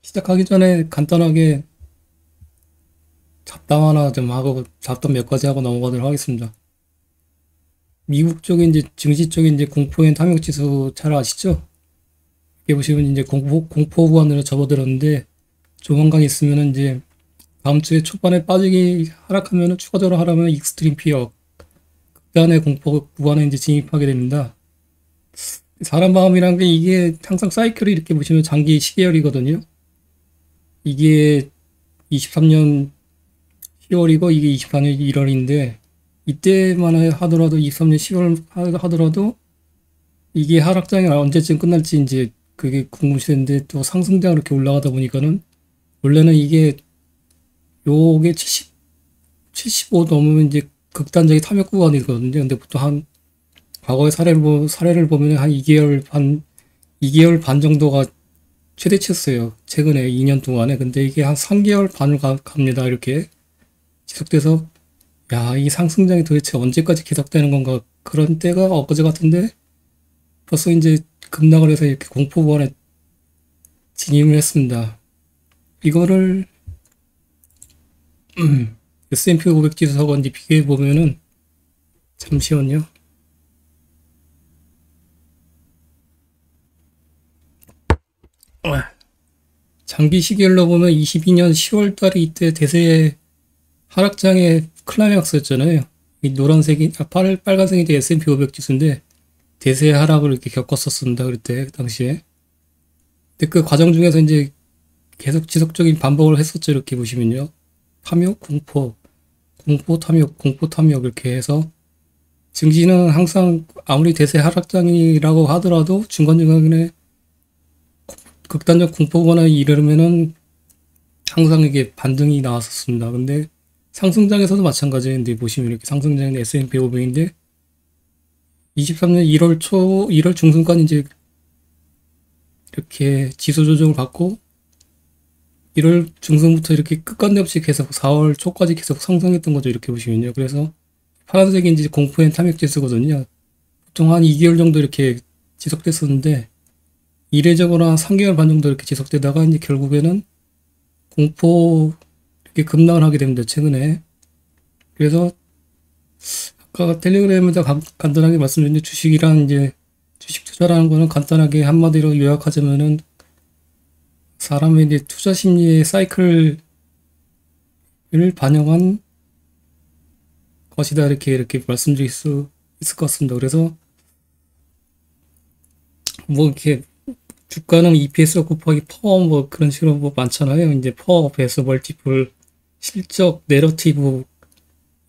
시작하기 전에 간단하게 잡담 하나 좀 하고 잡담 몇 가지 하고 넘어가도록 하겠습니다. 미국 쪽에 이제 증시 쪽에 이제 공포엔 탐욕 지수 잘 아시죠? 여기 보시면 이제 공포 구간으로 접어들었는데 조만간 있으면은 이제 다음 주에 초반에 빠지기 하락하면은 추가적으로 하락하면 익스트림 피어 극단의 공포 구간에 이제 진입하게 됩니다. 사람 마음이란 게 이게 항상 사이클을 이렇게 보시면 장기 시계열이거든요. 이게 23년 10월이고 이게 24년 1월인데 이때만 하더라도 23년 10월 하더라도 이게 하락장이 언제쯤 끝날지 이제 그게 궁금시되는데 또 상승장 이렇게 올라가다 보니까는 원래는 이게 요게 75 넘으면 이제 극단적인 탐욕 구간이거든요. 근데 보통 한 과거의 사례를 보면 한 2개월 반 정도가 최대치였어요. 최근에 2년 동안에. 근데 이게 한 3개월 반을 갑니다. 이렇게 지속돼서 야, 이 상승장이 도대체 언제까지 계속되는 건가? 그런 때가 엊그제 같은데 벌써 이제 급락을 해서 이렇게 공포구간에 진입을 했습니다. 이거를 S&P 500 지수하고 이제 비교해 보면은 잠시만요. 장기 시계열로 보면 22년 10월 달이 이때 대세 하락장의 클라이맥스였잖아요. 이 노란색이, 빨간색이 이제 S&P 500 지수인데, 대세 하락을 이렇게 겪었었습니다. 그때, 그 당시에. 근데 그 과정 중에서 이제 계속 지속적인 반복을 했었죠. 이렇게 보시면요. 탐욕, 공포, 탐욕, 이렇게 해서, 증시는 항상 아무리 대세 하락장이라고 하더라도 중간중간에 극단적 공포거나 이르면은 항상 이게 반등이 나왔었습니다. 근데 상승장에서도 마찬가지인데 보시면 이렇게 상승장인 S&P 500인데 23년 1월 초, 1월 중순까지 이제 이렇게 지수 조정을 받고 1월 중순부터 이렇게 끝간데 없이 계속 4월 초까지 계속 상승했던 거죠. 이렇게 보시면요. 그래서 파란색이 이제 공포엔 탐욕 지수거든요. 보통 한 2개월 정도 이렇게 지속됐었는데 이례적으로 한 3개월 반 정도 이렇게 지속되다가 이제 결국에는 공포 이렇게 급락을 하게 됩니다. 최근에. 그래서 아까 텔레그램에다 간단하게 말씀드린 주식이란 이제 주식 투자라는 거는 간단하게 한마디로 요약하자면은 사람의 이제 투자 심리의 사이클을 반영한 것이다. 이렇게 말씀드릴 수 있을 것 같습니다. 그래서 뭐 이렇게 주가는 EPS 곱하기 퍼 뭐 그런 식으로 뭐 많잖아요. 이제 퍼, 배수, 멀티플, 실적, 내러티브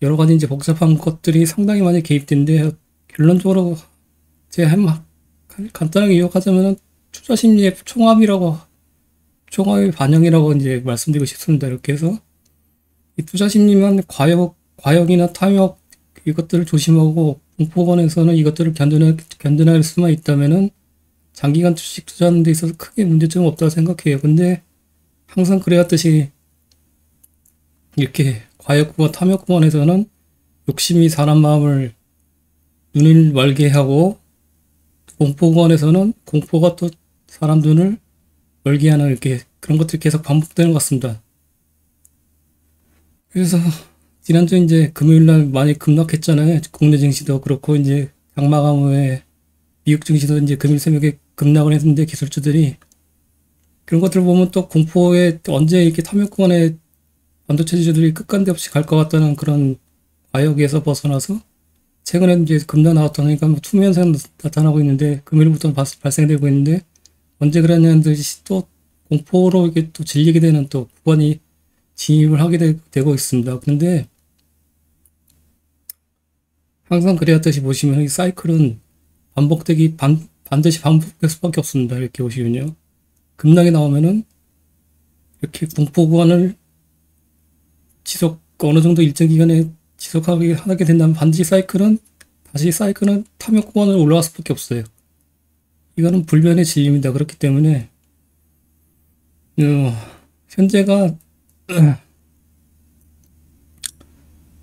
여러 가지 이제 복잡한 것들이 상당히 많이 개입된데 결론적으로 제가 간단하게 요약하자면은 투자 심리의 총합의 반영이라고 이제 말씀드리고 싶습니다. 이렇게 해서 이 투자 심리만 과욕이나 탐욕 이것들을 조심하고 공포권에서는 이것들을 견뎌낼 수만 있다면은 장기간 주식 투자하는 데 있어서 크게 문제점은 없다고 생각해요. 근데 항상 그래왔듯이 이렇게 과욕구간, 탐욕구간에서는 욕심이 사람 마음을 눈을 멀게 하고 공포구간에서는 공포가 또 사람 눈을 멀게 하는 이렇게 그런 것들이 계속 반복되는 것 같습니다. 그래서 지난주 이제 금요일날 많이 급락했잖아요. 국내 증시도 그렇고 이제 장마감 후에 미국 증시도 이제 금일 새벽에 급락을 했는데 기술주들이 그런 것들을 보면 또 공포에 언제 이렇게 탐욕구간에 반도체 주들이 끝간데 없이 갈 것 같다는 그런 과욕에서 벗어나서 최근에 이제 급락 나왔다니까 뭐 투명성 나타나고 있는데 금요일부터 발생되고 있는데 언제 그랬냐는 듯이 또 공포로 이게 또 질리게 되는 또 구간이 진입을 하게 되고 있습니다. 그런데 항상 그래왔듯이 보시면 이 사이클은 반드시 반복될 수밖에 없습니다. 이렇게 보시면요. 급락이 나오면은 이렇게 공포 구간을 어느 정도 일정 기간에 지속하게 된다면 반드시 다시 사이클은 탐욕 구간으로 올라갈 수밖에 없어요. 이거는 불변의 진리입니다. 그렇기 때문에, 현재가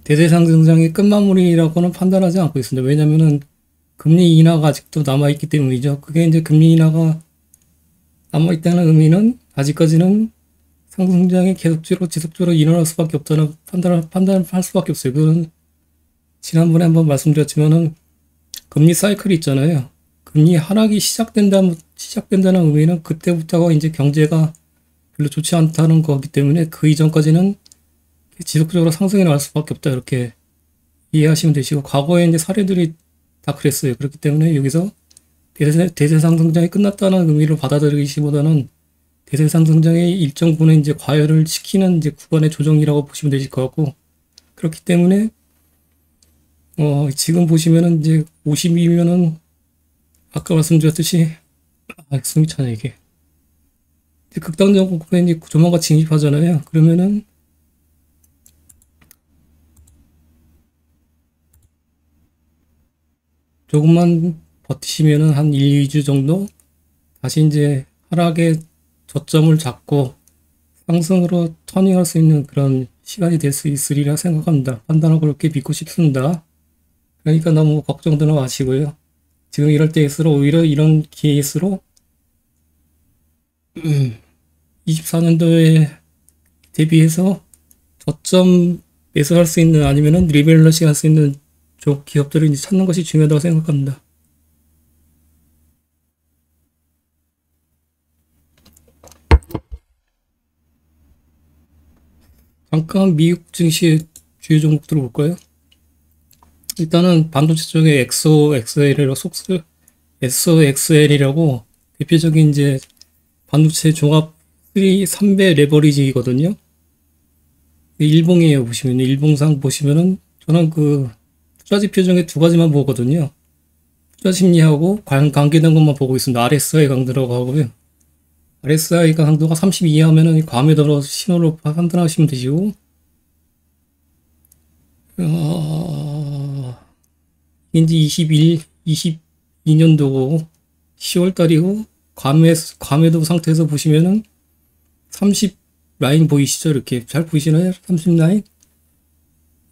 대세 상승장의 끝마무리라고는 판단하지 않고 있습니다. 왜냐면은 금리 인하가 아직도 남아있기 때문이죠. 그게 이제 금리 인하가 남아있다는 의미는 아직까지는 상승장이 계속적으로 지속적으로 일어날 수밖에 없다는 판단을 할 수밖에 없어요. 그건 지난번에 한번 말씀드렸지만은 금리 사이클이 있잖아요. 금리 하락이 시작된다는 의미는 그때부터가 이제 경제가 별로 좋지 않다는 거기 때문에 그 이전까지는 지속적으로 상승해 나갈 수밖에 없다. 이렇게 이해하시면 되시고, 과거에 이제 사례들이 다 그랬어요. 그렇기 때문에 여기서 대세 상승장이 끝났다는 의미를 받아들이기보다는 대세 상승장의 일정 부분에 이제 과열을 시키는 이제 구간의 조정이라고 보시면 되실 것 같고, 그렇기 때문에 지금 보시면은 이제 50이면은 아까 말씀드렸듯이 숨이 차네 이게. 이제 극단적 공포에 이제 조만간 진입하잖아요. 그러면은 조금만 버티시면은 한 1, 2주 정도 다시 이제 하락의 저점을 잡고 상승으로 터닝할 수 있는 그런 시간이 될 수 있으리라 생각합니다. 판단하고 그렇게 믿고 싶습니다. 그러니까 너무 걱정도 마시고요. 지금 이럴 때일수록 오히려 이런 기회일수록 24년도에 대비해서 저점 매수할 수 있는 아니면은 리밸런싱 할 수 있는 쪽 기업들을 이제 찾는 것이 중요하다고 생각합니다. 잠깐 미국 증시 주요 종목들을 볼까요? 일단은 반도체 쪽에 엑소엑셀이라고 대표적인 이제 반도체 종합 3배 레버리지거든요. 일봉이에요. 보시면 일봉상 보시면은 저는 그 투자 지표 중에 두 가지만 보거든요. 투자 심리하고 관계된 것만 보고 있습니다. RSI 강도라고 하고요. RSI 강도가 30 이하면은 과매도로 신호로 판단하시면 되시고, 이제 22년도고 10월 달이고 과매도 상태에서 보시면은 30 라인 보이시죠? 이렇게 잘 보이시나요? 30 라인?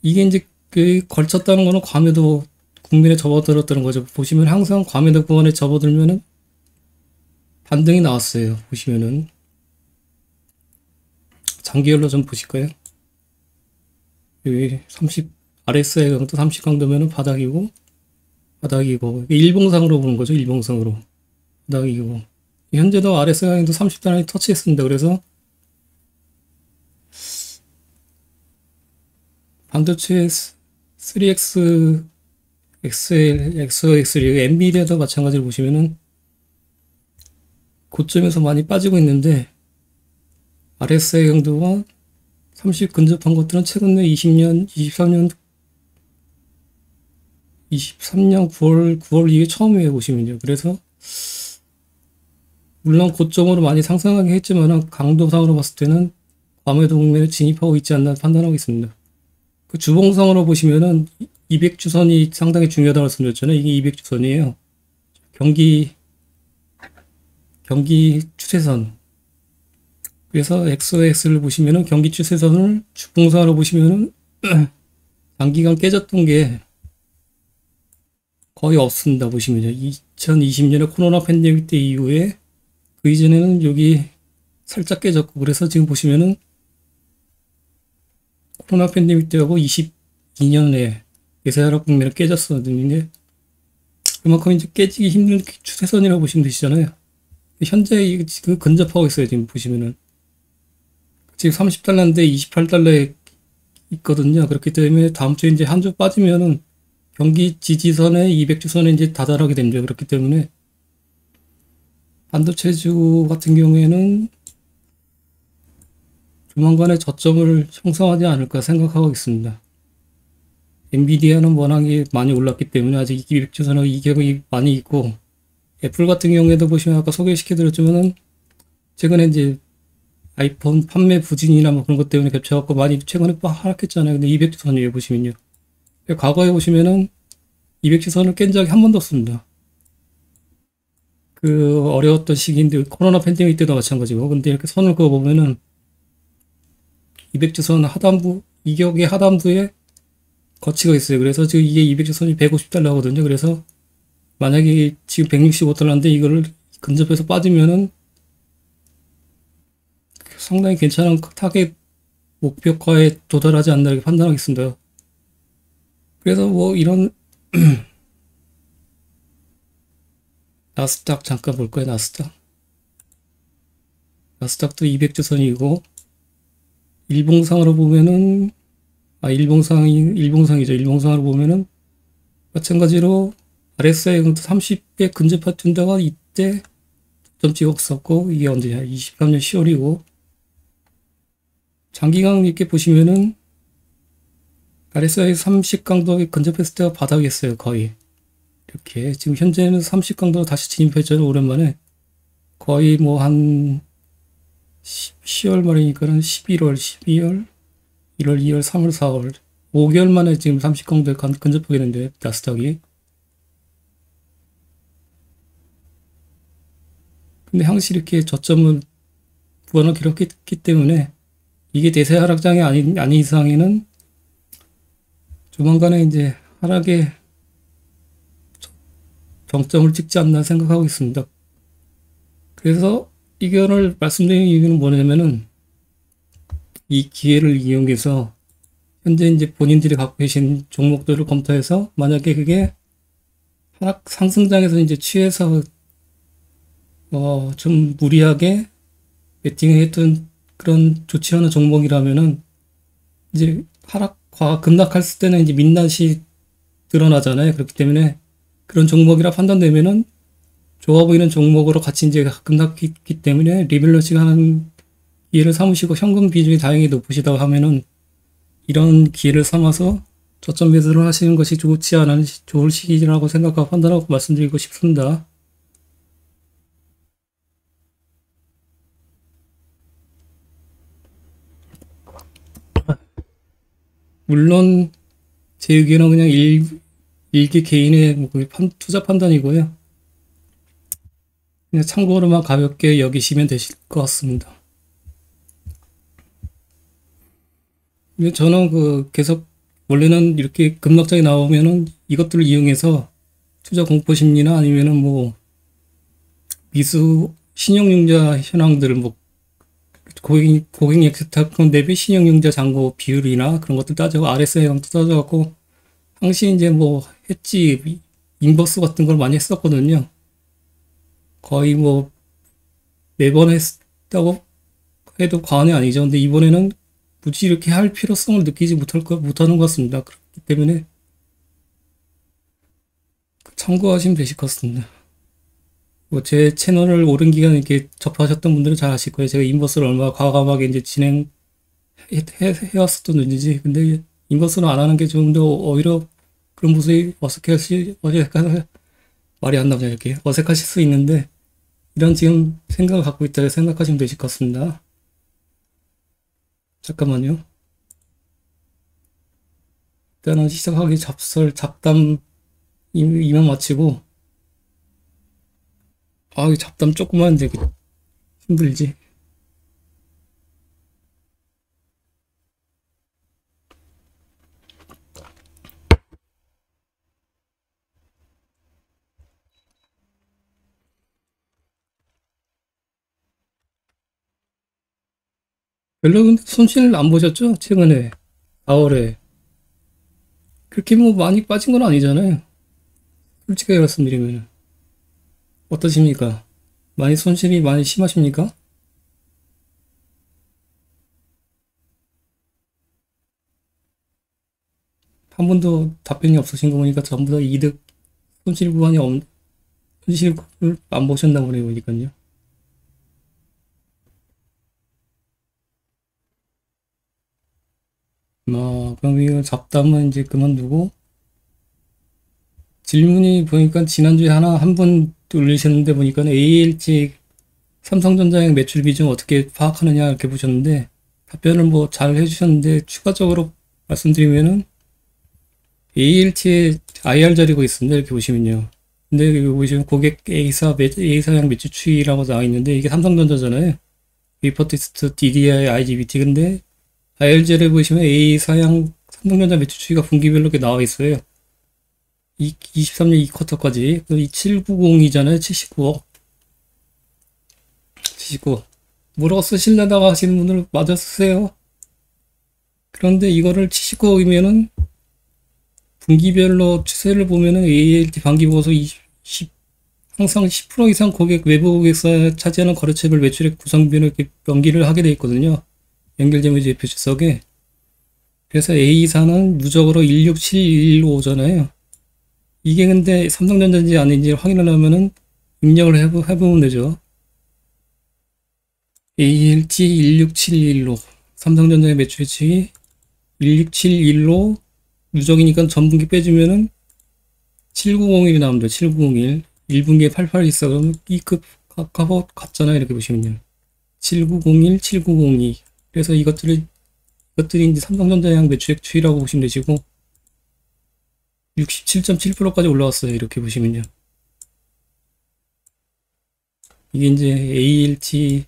이게 이제 그 걸쳤다는 거는 과매도 국면에 접어들었다는 거죠. 보시면 항상 과매도 구간에 접어들면은 반등이 나왔어요. 보시면은 장기열로 좀 보실까요? 여기 30 RSI 강도 30 강도면은 바닥이고 일봉상으로 보는 거죠. 일봉상으로 바닥이고, 현재도 RSI 강도 30단을 터치했습니다. 그래서 반도체 3X XXL 엔비디아도 마찬가지로 보시면은 고점에서 많이 빠지고 있는데, RSI 강도가 30 근접한 것들은 최근에 23년 9월 이게 처음이에요. 보시면요. 그래서 물론 고점으로 많이 상승하게 했지만 강도상으로 봤을 때는 과매도 국면에 진입하고 있지 않나 판단하고 있습니다. 그 주봉상으로 보시면은 200주선이 상당히 중요하다고 말씀드렸잖아요. 이게 200주선이에요. 경기 추세선. 그래서 XOX를 보시면은 경기 추세선을 주봉상으로 보시면은 장기간 깨졌던 게 거의 없습니다. 보시면요. 2020년에 코로나 팬데믹 때 이후에 그 이전에는 여기 살짝 깨졌고, 그래서 지금 보시면은 코로나 팬데믹 때하고 22년에 예사 하락 국면에 깨졌었는데, 그만큼 이제 깨지기 힘든 추세선이라고 보시면 되시잖아요. 현재 지금 근접하고 있어요. 지금 보시면은 지금 30달러인데 28달러에 있거든요. 그렇기 때문에 다음 주에 이제 한 주 빠지면은 경기 지지선에 200주선에 이제 다다르게 됩니다. 그렇기 때문에 반도체주 같은 경우에는 조만간에 저점을 형성하지 않을까 생각하고 있습니다. 엔비디아는 워낙에 많이 올랐기 때문에 아직 200주선에 이격이 많이 있고, 애플 같은 경우에도 보시면 아까 소개시켜드렸지만은 최근에 이제 아이폰 판매 부진이나 뭐 그런 것 때문에 겹쳐갖고 많이 최근에 하락했잖아요. 근데 200주선이에요. 보시면요. 과거에 보시면은 200주선을 깬 적이 한 번도 없습니다. 그 어려웠던 시기인데 코로나 팬데믹 때도 마찬가지고, 근데 이렇게 선을 그어 보면은 200주선 하단부, 이격의 하단부에 거치가 있어요. 그래서 지금 이게 200주선이 150달러 하거든요. 그래서 만약에 지금 165달러인데 이거를 근접해서 빠지면은 상당히 괜찮은 타겟 목표가에 도달하지 않나 이렇게 판단하겠습니다. 그래서 뭐 이런 나스닥 잠깐 볼까요? 나스닥도 200주선이고 일봉상으로 보면은 일봉상이죠. 일봉상으로 보면은 마찬가지로 RSI 30배 근접해 둔다가 이때 점 찍었었고 이게 언제냐? 23년 10월이고 장기강 이렇게 보시면은 RSI 30강도에 근접했을 때가 바닥이었어요. 거의 이렇게 지금 현재는 30강도로 다시 진입했잖아요. 오랜만에 거의 뭐 한 10월 말이니까는 11월, 12월, 1월, 2월, 3월, 4월 5개월 만에 지금 30강도에 근접하게 됐는데 나스닥이. 근데 항시 이렇게 저점을 구간을 기록했기 때문에 이게 대세 하락장이 아닌 이상에는 조만간에 이제 하락의 정점을 찍지 않나 생각하고 있습니다. 그래서 이견을 말씀드리는 이유는 뭐냐면은 이 기회를 이용해서 현재 이제 본인들이 갖고 계신 종목들을 검토해서 만약에 그게 하락 상승장에서 이제 취해서 좀 무리하게 베팅을 했던 그런 좋지 않은 종목이라면은 이제 급락했을 때는 이제 민낯이 드러나잖아요. 그렇기 때문에 그런 종목이라 판단되면은 좋아 보이는 종목으로 같이 이제 급락했기 때문에 리밸런싱 하는 기회를 삼으시고 현금 비중이 다행히 높으시다고 하면은 이런 기회를 삼아서 저점 매수를 하시는 것이 좋을 시기라고 생각하고 판단하고 말씀드리고 싶습니다. 물론 제 의견은 그냥 일개 개인의 뭐 투자 판단이고요. 그냥 참고로만 가볍게 여기시면 되실 것 같습니다. 저는 계속 원래는 이렇게 급락장이 나오면은 이것들을 이용해서 투자 공포 심리나 아니면은 뭐 미수 신용융자 현황들을 뭐 고객 엑스탁 대비 신용융자 잔고 비율이나 그런 것들 따져고 RSI 도 따져갖고 항시 이제 뭐 했지 인버스 같은 걸 많이 했었거든요. 거의 뭐 매번 했다고 해도 과언이 아니죠. 근데 이번에는 굳이 이렇게 할 필요성을 느끼지 못하는 것 같습니다. 그렇기 때문에 참고하시면 되실 것 같습니다. 뭐 제 채널을 오랜 기간 이렇게 접하셨던 분들은 잘 아실 거예요. 제가 인버스를 얼마나 과감하게 이제 해왔었던 눈이지. 근데 인버스는 안 하는 게 좀 더 오히려 그런 모습이 말이 안 나오냐 이렇게 어색하실 수 있는데 이런 지금 생각을 갖고 있다 생각하시면 되실 것 같습니다. 잠깐만요. 일단은 시작하기 잡담 이만 마치고 이 잡담 조금만 되게 힘들지. 별로 근데 손실 안 보셨죠? 최근에 4월에 그렇게 뭐 많이 빠진 건 아니잖아요. 솔직하게 말씀드리면 어떠십니까? 손실이 많이 심하십니까? 한 번도 답변이 없으신 거 보니까 전부 다 손실 구간이 손실을 안 보셨나 보네요, 보니까요. 그럼 이거 잡담은 이제 그만두고 질문이 보니까 지난주에 한 분 올리셨는데 보니까 ALG 삼성전자의 매출 비중 어떻게 파악하느냐 이렇게 보셨는데 답변을 뭐 잘 해주셨는데 추가적으로 말씀드리면은 ALT에 IR 자리가 있습니다. 이렇게 보시면요. 근데 여기 보시면 고객 A사양 매출 추이라고 나와 있는데 이게 삼성전자잖아요. 리포티스트 DDI IGBT 근데 IR자를 보시면 A사양 삼성전자 매출 추이가 분기별로 이렇게 나와 있어요. 23년 2쿼터까지 790이잖아요. 79억 뭐라고 쓰시려다가 하시는 분들 맞아 쓰세요. 그런데 이거를 치시고 오면은 분기별로 추세를 보면은 ALT 반기 보고서 항상 10% 이상 고객 외부 고객사 차지하는 거래처별 매출액 구성비를 이렇게 연기를 하게 돼 있거든요. 연결재무제 표시석에. 그래서 A사는 누적으로 167115잖아요. 이게 근데 삼성전자인지 아닌지 확인하려면은 입력을 해보면 되죠. ALT 16715 삼성전자의 매출 예측이 16715 누적이니까 전분기 빼주면은 7901이 나옵니다. 7901 1분기에 8814 그러면 B급 같잖아요. 이렇게 보시면요. 7901, 7902 그래서 이것들이 이제 삼성전자의 매출액 추이라고 보시면 되시고 67.7%까지 올라왔어요. 이렇게 보시면요. 이게 이제 ALT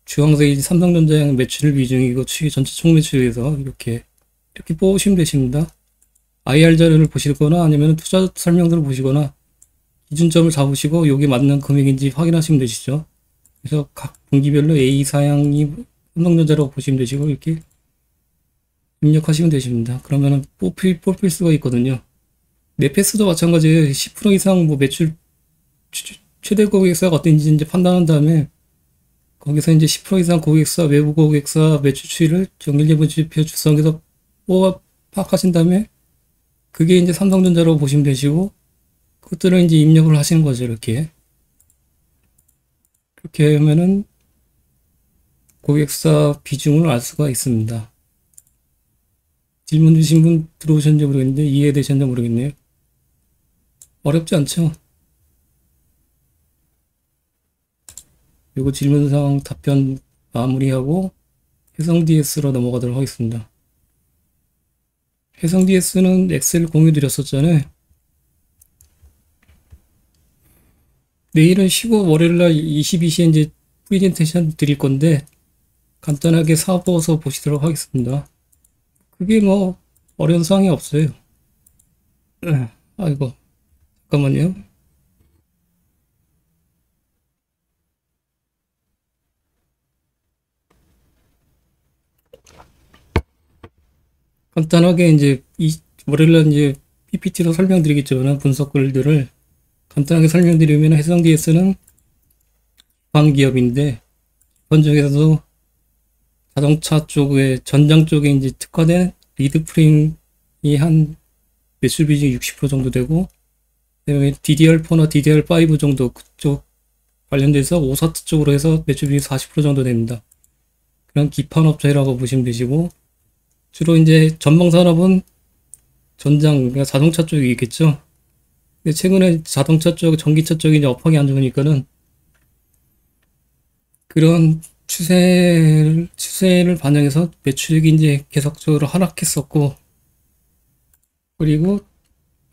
주황색이 삼성전자의 매출 비중이고 추이 전체 총 매출에서 이렇게 뽑으시면 되십니다. IR 자료를 보시거나 아니면 투자 설명서를 보시거나 기준점을 잡으시고 여기 맞는 금액인지 확인하시면 되시죠. 그래서 각 분기별로 A 사양이 삼성전자라고 보시면 되시고 이렇게 입력하시면 되십니다. 그러면은 뽑힐 수가 있거든요. 네페스도 마찬가지예요. 10% 이상 뭐 매출 최대 고객사가 어떤지 이제 판단한 다음에 거기서 이제 10% 이상 고객사, 외부 고객사 매출 추이를 연결재무제표 주성에서 파악하신 다음에 그게 이제 삼성전자라고 보시면 되시고 그것들을 이제 입력을 하시는 거죠. 이렇게 하면은 고객사 비중을 알 수가 있습니다. 질문 주신 분 들어오셨는지 모르겠는데 이해되셨는지 모르겠네요. 어렵지 않죠? 요거 질문사항 답변 마무리하고 해성 DS로 넘어가도록 하겠습니다. 해성 DS는 엑셀 공유 드렸었잖아요. 내일은 쉬고 월요일날 22시에 이제 프레젠테이션 드릴 건데 간단하게 사보서 보시도록 하겠습니다. 그게 뭐 어려운 사항이 없어요. 아이고 잠깐만요. 간단하게 이제 월요일날 이제 PPT로 설명드리겠지만 분석글들을 간단하게 설명드리면 해성 DS는 기업인데 기본 중에서도 자동차 쪽에 전장 쪽에 이제 특화된 리드 프레임이 한 매출 비중이 60% 정도 되고 그다음에 DDR4나 DDR5 정도 그쪽 관련돼서 오사트 쪽으로 해서 매출 비중이 40% 정도 됩니다. 그런 기판 업체라고 보시면 되시고 주로 이제 전방 산업은 전장 그러니까 자동차 쪽이 있겠죠. 근데 최근에 자동차 쪽, 전기차 쪽이 이제 업황이 안 좋으니까는 그런 추세를 반영해서 매출액이 이제 계속적으로 하락했었고, 그리고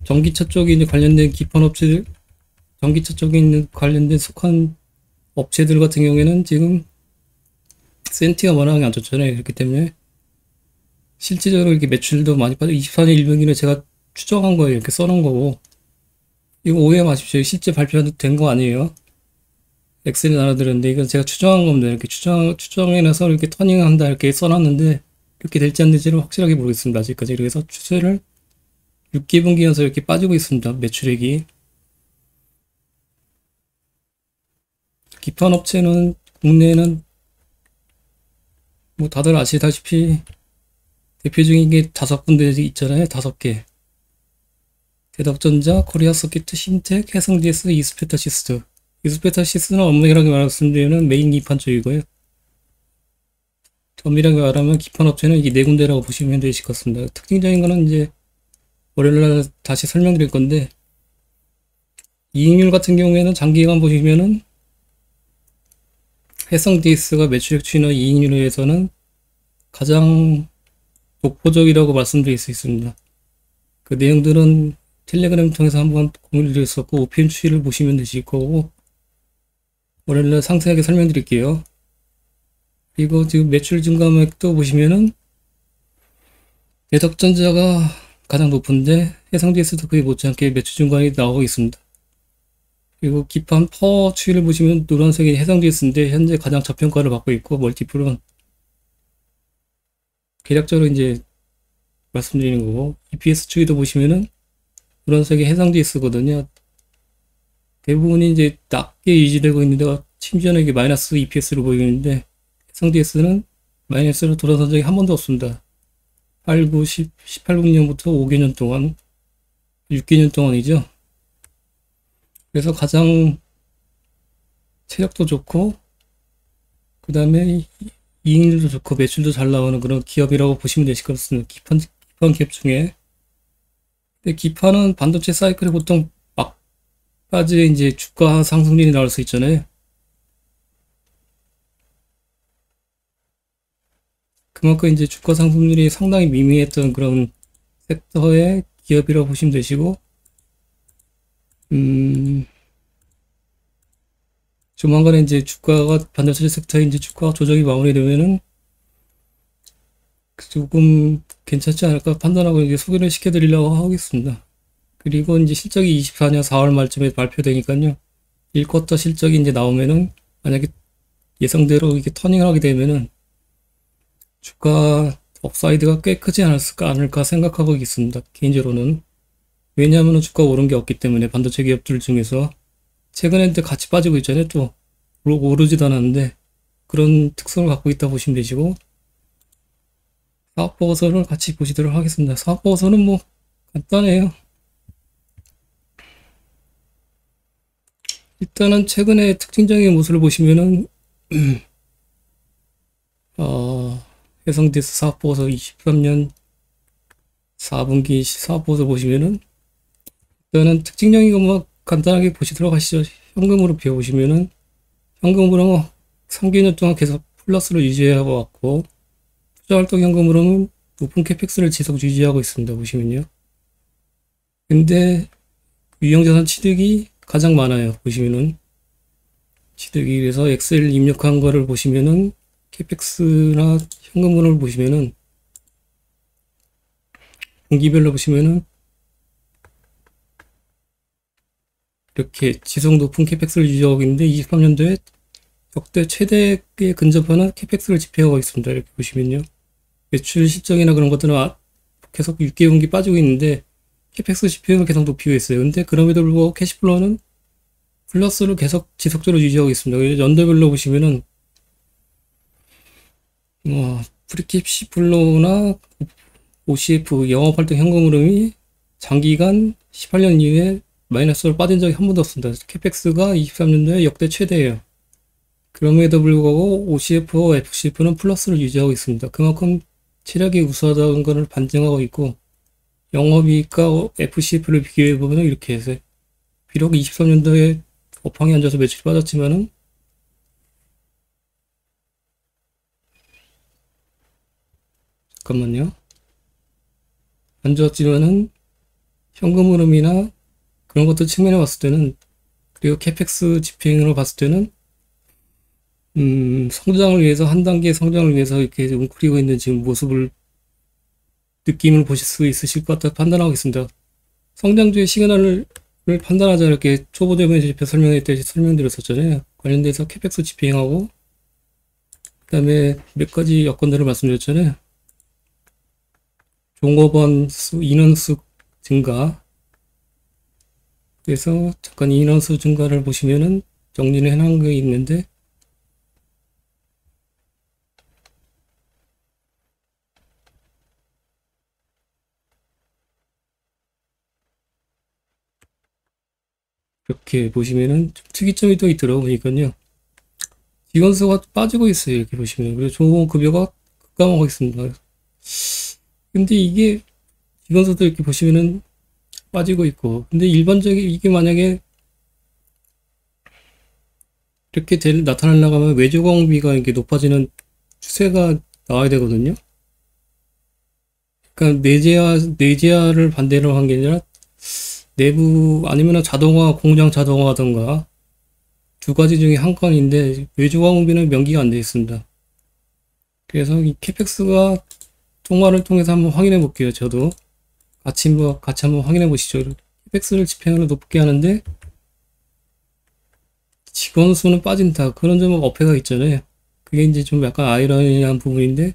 전기차 쪽에 이제 관련된 기판 업체들, 전기차 쪽에 있는 관련된 속한 업체들 같은 경우에는 지금 센티가 워낙에 안 좋잖아요. 그렇기 때문에 실질적으로 이렇게 매출도 많이 빠져 24년 1분기는 제가 추정한 거예요. 이렇게 써놓은 거고 이거 오해 마십시오. 실제 발표된 거 아니에요. 엑셀에 나눠드렸는데 이건 제가 추정한 겁니다. 이렇게 추정해놔서 이렇게 터닝한다 이렇게 써놨는데 그렇게 될지 안 될지는 확실하게 모르겠습니다. 아직까지. 그래서 추세를 6기분기 연속 이렇게 빠지고 있습니다. 매출액이. 기판 업체는 국내에는 뭐 다들 아시다시피 대표적인 게 5군데 있잖아요. 5개. 대덕전자, 코리아서킷, 신텍, 해성DS, 이스페타시스. 이스페타시스는 엄밀하게 말씀드리면 메인 기판 쪽이고요. 엄밀하게 말하면 기판 업체는 이게 4군데라고 보시면 되실 것 같습니다. 특징적인 거는 이제 월요일날 다시 설명드릴 건데 이익률 같은 경우에는 장기간 보시면은 해성DS가 매출액 추이나 이익률에서는 가장 독보적이라고 말씀드릴 수 있습니다. 그 내용들은 텔레그램 통해서 한번 공유를 드렸었고 OPM 추이를 보시면 되실 거고 월요일날 상세하게 설명드릴게요. 그리고 지금 매출 증가액도 보시면은 대덕전자가 가장 높은데 해성DS도 그에 못지않게 매출 증가액이 나오고 있습니다. 그리고 기판 파워 추이를 보시면 노란색이 해상 GS인데 현재 가장 저평가를 받고 있고, 멀티플은 계략적으로 이제 말씀드리는 거고, EPS 추이도 보시면은 노란색이 해상 GS거든요. 대부분이 이제 낮게 유지되고 있는데, 심지어는 이게 마이너스 EPS로 보이는데, 해상 GS는 마이너스로 돌아선 적이 한 번도 없습니다. 8, 9, 10, 18, 9년부터 5개년 동안, 6개년 동안이죠. 그래서 가장 체력도 좋고, 그 다음에 이익률도 좋고, 매출도 잘 나오는 그런 기업이라고 보시면 되실 것 같습니다. 기판 기업 중에. 근데 기판은 반도체 사이클이 보통 막바지에 이제 주가 상승률이 나올 수 있잖아요. 그만큼 이제 주가 상승률이 상당히 미미했던 그런 섹터의 기업이라고 보시면 되시고, 조만간에 이제 반도체 섹터에 이제 주가가 조정이 마무리되면은 조금 괜찮지 않을까 판단하고 이제 소개를 시켜드리려고 하겠습니다. 그리고 이제 실적이 24년 4월 말쯤에 발표되니까요. 1쿼터 실적이 이제 나오면은 만약에 예상대로 이게 터닝을 하게 되면은 주가 업사이드가 꽤 크지 않을까 생각하고 있습니다. 개인적으로는. 왜냐하면 주가 오른 게 없기 때문에 반도체 기업들 중에서 최근에 같이 빠지고 있잖아요. 또 오르지도 않았는데 그런 특성을 갖고 있다 보시면 되시고, 사업보고서를 같이 보시도록 하겠습니다. 사업보고서는 뭐 간단해요. 일단은 최근에 특징적인 모습을 보시면은 해성디스 사업보고서 23년 4분기 사업보고서 보시면은 일단은 특징적인 것만 간단하게 보시도록 하시죠. 현금으로 비워보시면은 현금으로 3개년 동안 계속 플러스로 유지하고 왔고, 투자활동 현금으로는 높은 캐펙스를 지속 유지하고 있습니다. 보시면요. 근데 유형자산 취득이 가장 많아요. 보시면은 취득이, 그래서 엑셀 입력한 거를 보시면은 캐펙스나 현금으로 보시면은 분기별로 보시면은 이렇게 지속 높은 캐펙스를 유지하고 있는데 23년도에 역대 최대에 근접하는 캐펙스를 집행하고 있습니다. 이렇게 보시면요. 매출 실적이나 그런 것들은 계속 6개분기 빠지고 있는데 캐펙스 집행을 계속 높이고 있어요. 근데 그럼에도 불구하고 캐시플로우는 플러스를 계속 지속적으로 유지하고 있습니다. 연도별로 보시면은 프리캡시플로우나 OCF 영업활동 현금 흐름이 장기간 18년 이후에 마이너스로 빠진 적이 한 번도 없습니다. 캐펙스가 23년도에 역대 최대예요. 그럼에도 불구하고 OCF와 FCF는 플러스를 유지하고 있습니다. 그만큼 체력이 우수하다는 것을 반증하고 있고, 영업이익과 FCF를 비교해보면 이렇게 해서 비록 23년도에 업황이 안 좋아서 매출이 빠졌지만은 잠깐만요. 안 좋았지만은 현금 흐름이나 그런 것들 측면에 봤을 때는, 그리고 캐펙스 집행으로 봤을 때는 성장을 위해서 한 단계 성장을 위해서 이렇게 웅크리고 있는 지금 모습을 느낌을 보실 수 있으실 것 같아 판단하고 있습니다. 성장주의 시그널을 판단하자 이렇게 초보 대변 집회 설명회 때 설명드렸었잖아요. 관련돼서 캐펙스 집행하고 그 다음에 몇 가지 여건들을 말씀드렸잖아요. 종업원 수, 인원수 증가. 그래서 잠깐 인원수 증가를 보시면은 정리를 해놓은 게 있는데, 이렇게 보시면은 좀 특이점이 또 있더라고요. 보니까요. 직원 수가 빠지고 있어요. 이렇게 보시면. 그리고 종업 급여가 급감하고 있습니다. 근데 이게 직원 수도 이렇게 보시면은 빠지고 있고, 근데 일반적인 이게 만약에 이렇게 나타나려고 하면 외주공비가 이렇게 높아지는 추세가 나와야 되거든요. 그러니까 내재화를 반대로 한 게 아니라 내부 아니면 자동화, 공장 자동화하던가 두 가지 중에 한 건인데 외주공비는 명기가 안 되어 있습니다. 그래서 이 캐펙스가 통화를 통해서 한번 확인해 볼게요. 저도 같이 한번 확인해 보시죠. 캐펙스를 집행을 높게 하는데 직원 수는 빠진다. 그런 점은 어폐가 있잖아요. 그게 이제 좀 약간 아이러니한 부분인데,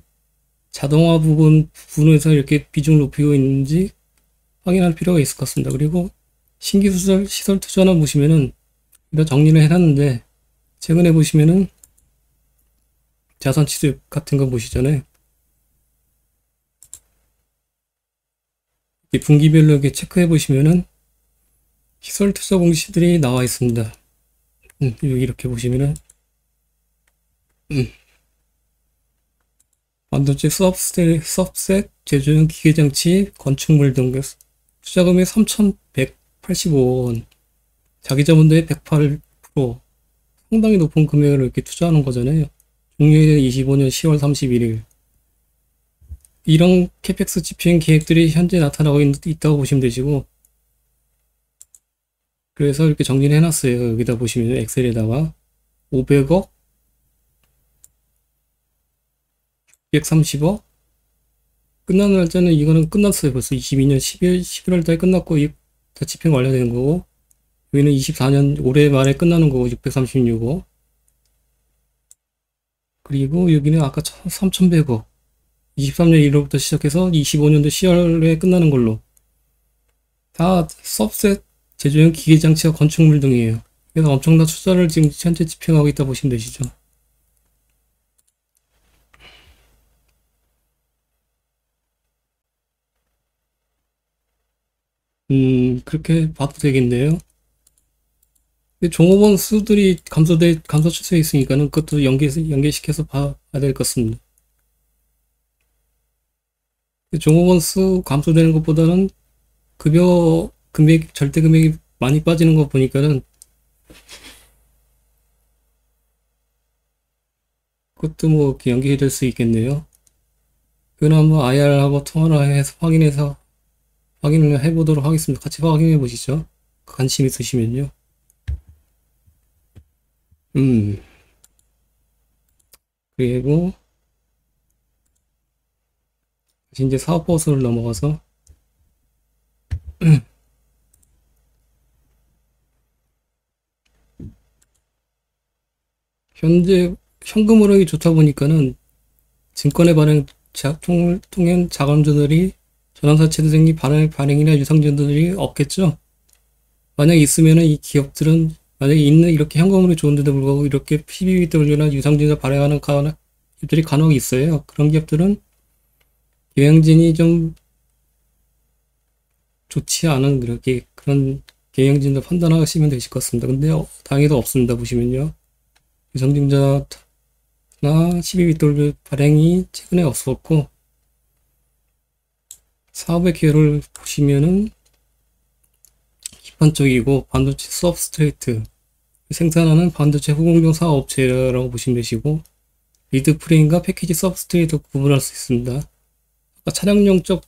자동화 부분에서 이렇게 비중을 높이고 있는지 확인할 필요가 있을 것 같습니다. 그리고 신규 시설 투자나 보시면은, 이런 정리를 해놨는데, 최근에 보시면은 자산 취득 같은 거 보시잖아요. 분기별로 이렇게 체크해 보시면은 시설 투자 공시들이 나와 있습니다. 여기 이렇게 보시면은 반도체 서브셋, 제조용 기계장치, 건축물 등 투자금액 3,185원, 자기 자본도의 108%, 상당히 높은 금액을 이렇게 투자하는 거잖아요. 종료일은 25년 10월 31일. 이런 캐펙스 집행 계획들이 현재 나타나고 있다고 보시면 되시고, 그래서 이렇게 정리를 해놨어요. 여기다 보시면 엑셀에다가 500억, 630억, 끝나는 날짜는 이거는 끝났어요. 벌써 22년 11월 달에 끝났고, 다 집행 완료되는 거고, 여기는 24년 올해 말에 끝나는 거고, 636억. 그리고 여기는 아까 3,100억. 23년 1월부터 시작해서 25년도 10월에 끝나는 걸로. 다 서브셋, 제조용 기계장치와 건축물 등이에요. 그래서 엄청난 투자를 지금 현재 집행하고 있다 보시면 되시죠. 그렇게 봐도 되겠네요. 근데 종업원 수들이 감소 추세에 있으니까는 그것도 연계시켜서 봐야 될 것 같습니다. 종업원 수 감소되는 것보다는 급여 금액, 절대 금액이 많이 빠지는 거 보니까는 그것도 뭐 이렇게 연계될 수 있겠네요. 그건 한번 IR하고 통화를 해서 확인을 해보도록 하겠습니다. 같이 확인해 보시죠. 관심 있으시면요. 그리고 다시 이제 사업보고서를 넘어가서 현재 현금 흐름이 좋다 보니까는 증권의 통행 자금주들이 전환사채 등이 반응이나 유상증들이 없겠죠. 만약 있으면은 이 기업들은 만약에 있는 이렇게 현금흐름이 좋은데도 불구하고 이렇게 PBW나 유상증을 발행하는 기업들이 간혹 있어요. 그런 기업들은 경영진이 좀 좋지 않은 그런 경영진을 판단하시면 되실 것 같습니다. 근데 다행히도 없습니다. 보시면요. 유상증자나 12BW 발행이 최근에 없었고, 사업의 기여를 보시면은 기판적이고 반도체 서브스트레이트 생산하는 반도체 후공정 사업업체라고 보시면 되시고, 리드 프레임과 패키지 서브스트레이트 구분할 수 있습니다. 아까 차량용적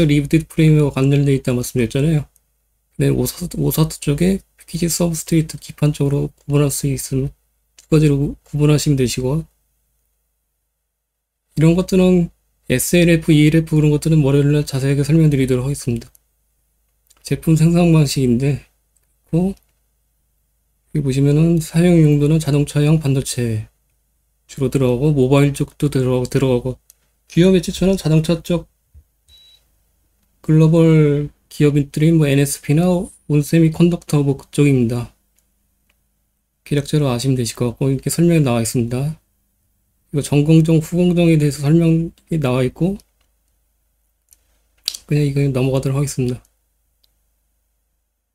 리드 프레임과 관련되어 있다 말씀드렸잖아요. 근데 오사트 쪽에 패키지 서브스트레이트 기판 쪽으로 구분할 수 있으면 두 가지로 구분하시면 되시고, 이런 것들은 SLF, ELF 그런 것들은 월요일날 자세하게 설명드리도록 하겠습니다. 제품 생산 방식인데, 여기 보시면은 사용 용도는 자동차용 반도체 주로 들어가고, 모바일 쪽도 들어가고, 주요 매출처는 자동차 쪽 글로벌 기업들이 뭐 NSP나 온세미컨덕터 뭐 그쪽입니다. 기력자로 아시면 되실 것 같고, 이렇게 설명이 나와 있습니다. 이거 전공정, 후공정에 대해서 설명이 나와 있고, 그냥 이거 넘어가도록 하겠습니다.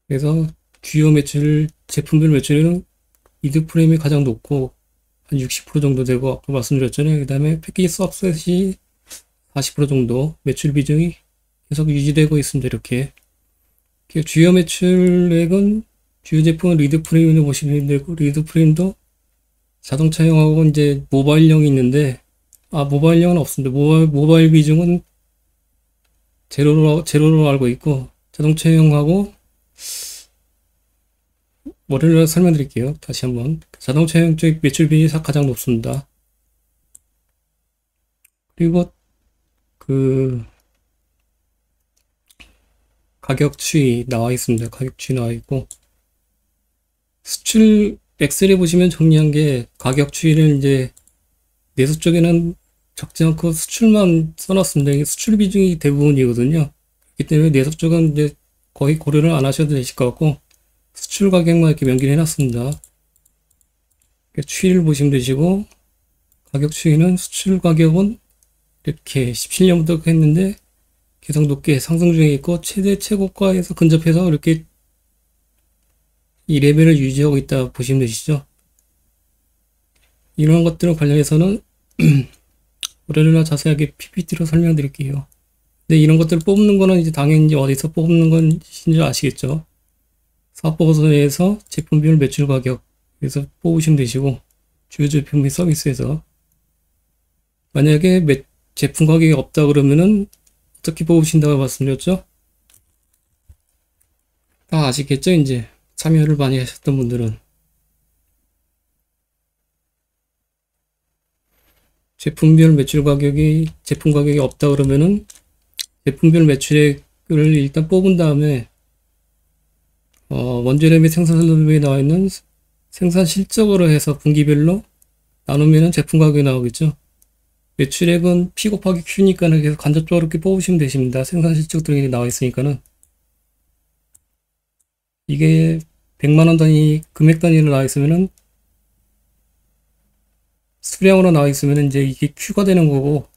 그래서 주요 제품별 매출은 리드 프레임이 가장 높고, 한 60% 정도 되고, 아까 말씀드렸잖아요. 그 다음에 패키지 서브셋이 40% 정도 매출 비중이 계속 유지되고 있습니다. 이렇게. 주요 매출액은 주요 제품은 리드 프레임을 보시면 되고, 리드 프레임도 자동차용하고 이제 모바일용이 있는데, 모바일용은 없습니다. 모바일 비중은 제로로 알고 있고, 자동차용하고 월요일에 설명드릴게요. 다시 한번. 자동차용 쪽 매출 비율이 가장 높습니다. 그리고 가격 추이 나와 있습니다. 가격 추이 나와 있고, 수출 엑셀에 보시면 정리한 게 가격 추이를 이제 내수 쪽에는 적지 않고 수출만 써놨습니다. 이게 수출 비중이 대부분이거든요. 그렇기 때문에 내수 쪽은 이제 거의 고려를 안 하셔도 되실 것 같고 수출 가격만 이렇게 명기를 해놨습니다. 추이를 보시면 되시고 가격 추이는 수출 가격은 이렇게 17년부터 했는데 계속 높게 상승 중에 있고 최대 최고가에서 근접해서 이렇게 이 레벨을 유지하고 있다 보시면 되시죠. 이런 것들 관련해서는 올해나 자세하게 PPT로 설명드릴게요. 근데 이런 것들을 뽑는 거는 이제 당연히 어디서 뽑는 건지 아시겠죠. 사업보고서에서 제품 비율 매출 가격 에서 뽑으시면 되시고 주요 제품 및 서비스에서 만약에 제품 가격이 없다 그러면은 어떻게 뽑으신다고 말씀드렸죠? 다 아시겠죠? 이제 참여를 많이 하셨던 분들은 제품별 매출 가격이 제품 가격이 없다 그러면은 제품별 매출액을 일단 뽑은 다음에 원재료 및 생산 설비에 나와 있는 생산 실적으로 해서 분기별로 나누면은 제품 가격이 나오겠죠. 매출액은 P 곱하기 Q니까는 계속 간접적으로 이렇게 뽑으시면 되십니다. 생산 실적들이 나와 있으니까는 이게 100만원 단위 금액 단위로 나와 있으면은 수량으로 나와 있으면 이제 이게 Q가 되는 거고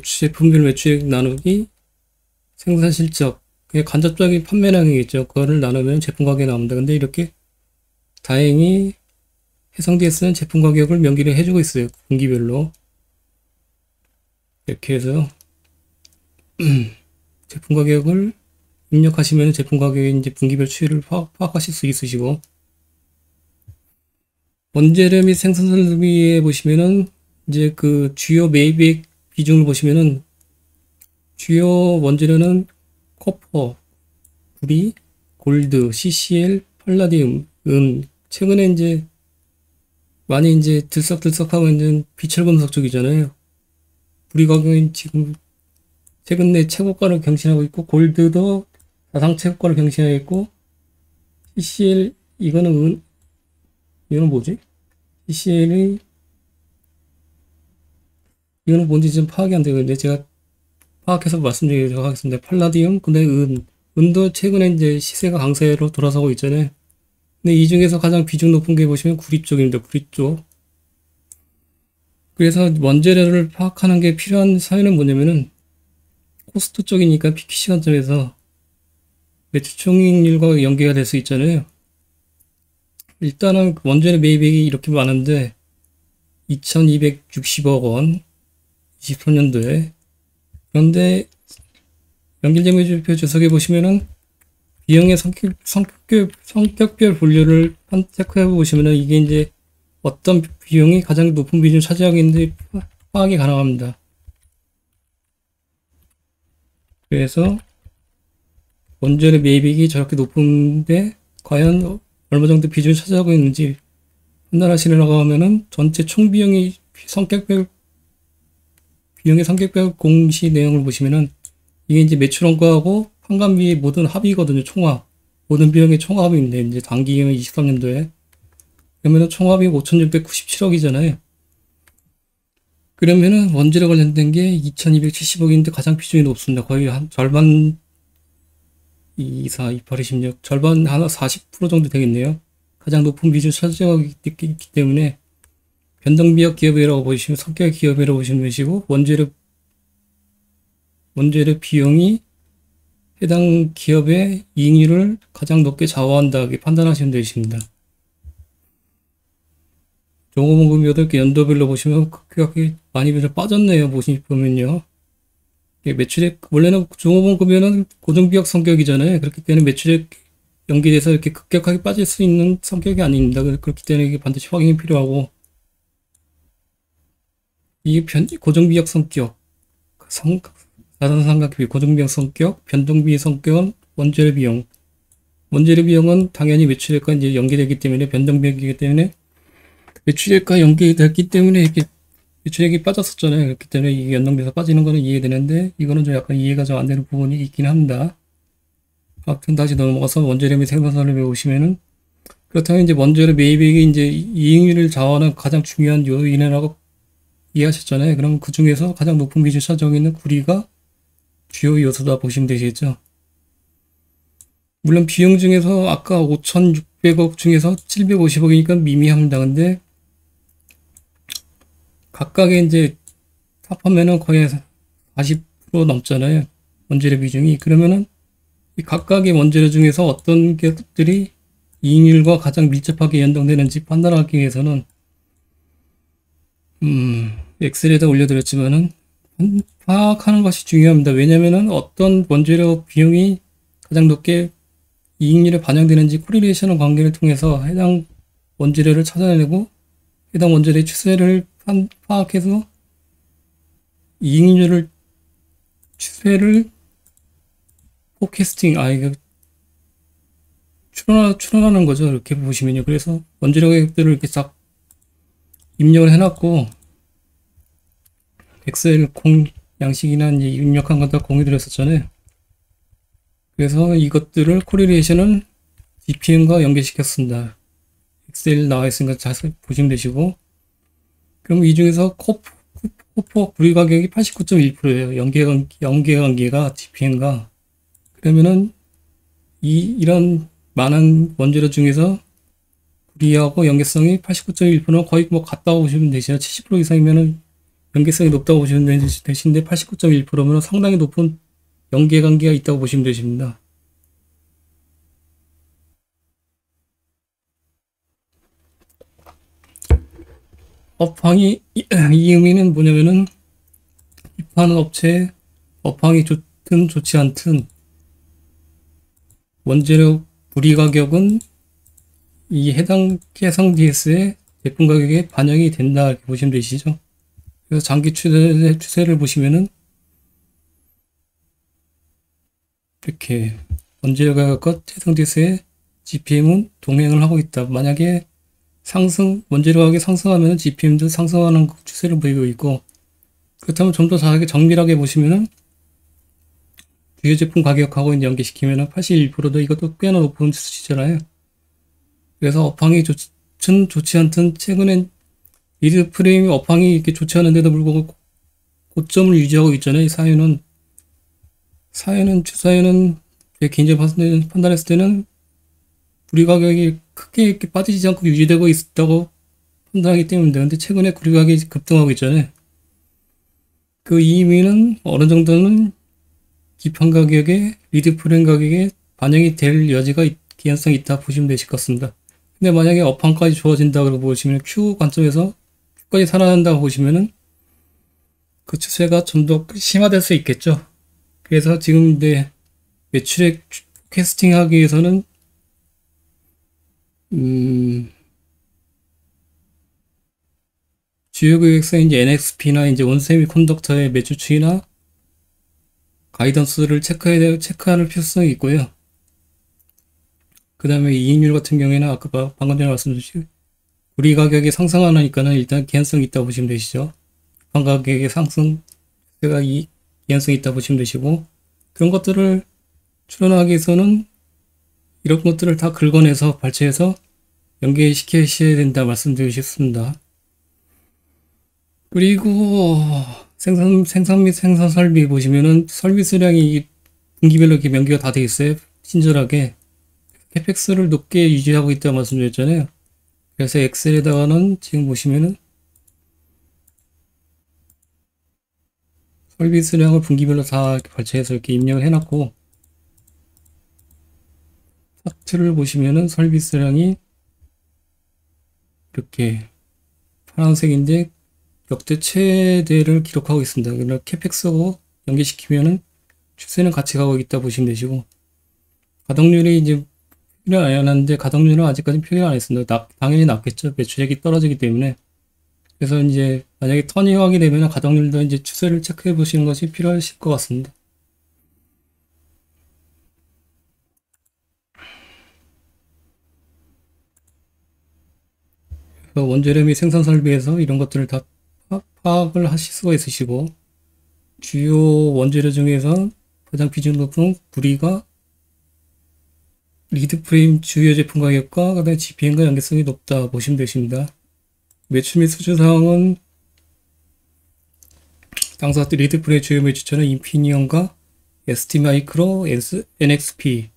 제품별 매출액 나누기 생산 실적 그게 간접적인 판매량이겠죠. 그거를 나누면 제품 가격이 나옵니다. 근데 이렇게 다행히 해상DS는 제품 가격을 명기를 해주고 있어요. 분기별로 이렇게 해서 제품 가격을 입력하시면 제품 가격의 이제 분기별 추이를 파악하실 수 있으시고 원재료 및 생산 설비에 보시면은 이제 그 주요 매입액 비중을 보시면은 주요 원재료는 코퍼, 구리, 골드, CCL, 팔라디움, 최근에 이제 많이 이제 들썩들썩하고 있는 비철금속 쪽이잖아요. 구리 가격은 지금 최근 내 최고가를 경신하고 있고 골드도 사상 최고가를 경신하고 있고 CCL 이거는 뭐지? CCL이 이거는 뭔지 좀 파악이 안 되는데 제가 파악해서 말씀드리도록 하겠습니다. 팔라디움, 근데 은도 최근에 이제 시세가 강세로 돌아서고 있잖아요. 근데 이 중에서 가장 비중 높은 게 보시면 구리 쪽입니다. 구리 쪽. 그래서 원재료를 파악하는 게 필요한 사유는 뭐냐면은 코스트 쪽이니까 PQ 시간점에서 매출 총익률과 연계가 될 수 있잖아요. 일단은 원재료 매입액이 이렇게 많은데 2260억 원 23년도에 그런데 연결재무제표 주석에 보시면은 비용의 성격별 분류를 체크해 보시면은 이게 이제 어떤 비용이 가장 높은 비중을 차지하고 있는지 파악이 가능합니다. 그래서 원재료 매입액이 저렇게 높은데 과연 얼마 정도 비중을 차지하고 있는지 판단하시려고 하면은 전체 총 비용이 비용의 성격별 공시 내용을 보시면은 이게 이제 매출 원가하고 판관비의 모든 합이거든요. 총합. 모든 비용의 총합인데 이제 단기경은 23년도에 그러면은 총합이 5,697억이잖아요. 그러면은 원재료 관련된 게 2,270억인데 가장 비중이 높습니다. 거의 한 절반 24, 28, 26 절반 하나 40% 정도 되겠네요. 가장 높은 비중을 차지하고 있기 때문에 변동비역 기업이라고 보시면 성격의 기업이라고 보시면 되시고 원재료 비용이 해당 기업의 이익률을 가장 높게 좌우한다 이렇게 판단하시면 되십니다. 종업원금 8개 연도별로 보시면 급격하게 많이 빠졌네요. 보면요. 매출액 원래는 종업원금에는 고정비역 성격이잖아요. 그렇기 때문에 매출액 연계돼서 이렇게 급격하게 빠질 수 있는 성격이 아닙니다. 그렇기 때문에 이게 반드시 확인이 필요하고 이게 고정비역 성격, 자산상각비, 고정비용 성격, 변동비 성격은 원재료 비용. 원재료 비용은 당연히 매출액과 이제 연계되기 때문에 변동비용이기 때문에 매출액과 연계됐기 때문에 이렇게 매출액이 빠졌었잖아요. 그렇기 때문에 이게 연동돼서 빠지는 거는 이해되는데 이거는 좀 약간 이해가 좀 안 되는 부분이 있긴 합니다. 아무튼 다시 넘어가서 원재료 및 생산설비 보시면은, 그렇다면 이제 원재료 매입액이 이제 이익률을 좌우하는 가장 중요한 요인이라고 이해하셨잖아요. 그럼 그 중에서 가장 높은 비중을 차지하고 있는 구리가 주요 요소다 보시면 되시겠죠. 물론 비용 중에서 아까 5,600억 중에서 750억이니까 미미합니다. 근데 각각의 이제 합하면은 거의 40% 넘잖아요. 원재료 비중이. 그러면은 이 각각의 원재료 중에서 어떤 것들이 이익률과 가장 밀접하게 연동되는지 판단하기 위해서는 엑셀에다 올려드렸지만은 파악하는 것이 중요합니다. 왜냐면은 어떤 원재료 비용이 가장 높게 이익률에 반영되는지 코릴레이션 관계를 통해서 해당 원재료를 찾아내고 해당 원재료의 추세를 파악해서 이익률을 추세를 포캐스팅 이거 추론하는 거죠. 이렇게 보시면요. 그래서 원재료 가격들을 이렇게 싹 입력을 해놨고 엑셀 양식이나 이제 입력한 것 다 공유드렸었잖아요. 그래서 이것들을 코릴레이션은 GPM과 연계시켰습니다. 엑셀 나와 있으니까 자세히 보시면 되시고, 그럼 이 중에서 코포 구리 가격이 89.1%예요. 연계관계가 GPM과. 그러면은 이런 많은 원재료 중에서 구리하고 연계성이 89.1%는 거의 뭐 같다고 보시면 되시죠. 70% 이상이면은 연계성이 높다고 보시면 되시는데 89.1%면 상당히 높은 연계관계가 있다고 보시면 되십니다. 업황이 이 의미는 뭐냐면은 입하는 업체의 업황이 좋든 좋지 않든 원재료 구리 가격은 이 해당 해상 DS의 제품 가격에 반영이 된다 이렇게 보시면 되시죠. 그래서 장기 추세를 보시면은 이렇게 원재료 가격과 해상 DS의 GPM은 동행을 하고 있다. 만약에 원재료 가격이 상승하면 GPM도 상승하는 추세를 보이고 있고, 그렇다면 좀 더 잘하게 정밀하게 보시면은 주요 제품 가격하고 이제 연계시키면은 81%도 이것도 꽤나 높은 수치잖아요. 그래서 업황이 좋든 좋지 않든 최근엔 리드 프레임 업황이 이렇게 좋지 않은데도 불구하고 고점을 유지하고 있잖아요. 주사위는 제 개인적인 판단했을 때는 구리 가격이 크게 이렇게 빠지지 않고 유지되고 있다고 판단하기 때문인데, 근데 최근에 구리 가격이 급등하고 있잖아요. 그 의미는 어느 정도는 기판 가격에 리드 프레임 가격에 반영이 될 여지가 개연성이 있다 보시면 되실 것 같습니다. 근데 만약에 업황까지 좋아진다 그러고 보시면 Q 관점에서 Q까지 살아난다고 보시면은 그 추세가 좀 더 심화될 수 있겠죠. 그래서 지금 이제 매출액 캐스팅 하기 위해서는 주요 고객사인 이제 NXP나 이제 온세미 콘덕터의 매출치나 가이던스를 체크할 필요성이 있고요. 그 다음에 이익률 같은 경우에는 아까 방금 전에 말씀드린 구리 가격이 상승하니까는 일단 개연성이 있다고 보시면 되시죠. 방 가격의 상승세가 개연성이 있다고 보시면 되시고, 그런 것들을 추론하기 위해서는 이런 것들을 다 긁어내서 발췌해서 연계시켜야 된다 말씀드리고 싶습니다. 그리고 생산 및 생산 설비 보시면은 설비 수량이 분기별로 이렇게 명기가 다 돼 있어요. 친절하게. 캐펙스를 높게 유지하고 있다고 말씀드렸잖아요. 그래서 엑셀에다가는 지금 보시면은 설비 수량을 분기별로 다 이렇게 발췌해서 이렇게 입력을 해놨고, 차트를 보시면은 설비 수량이 이렇게 파란색인데 역대 최대를 기록하고 있습니다. 그러나 캐펙스하고 연계시키면은 추세는 같이 가고 있다 보시면 되시고, 가동률이 이제 표현 안 하는데 가동률은 아직까지 표현 안 했습니다. 당연히 낮겠죠. 매출액이 떨어지기 때문에. 그래서 이제 만약에 터닝하게 되면 가동률도 이제 추세를 체크해 보시는 것이 필요하실 것 같습니다. 그래서 원재료 및 생산 설비에서 이런 것들을 다 파악을 하실 수가 있으시고, 주요 원재료 중에서 가장 비중 높은 구리가 리드 프레임 주요 제품 가격과 그다음에 GPM과 연계성이 높다 보시면 되십니다. 매출 및 수주 사항은 당사 리드 프레임 주요 매출처는 인피니언과 ST 마이크로, NXP.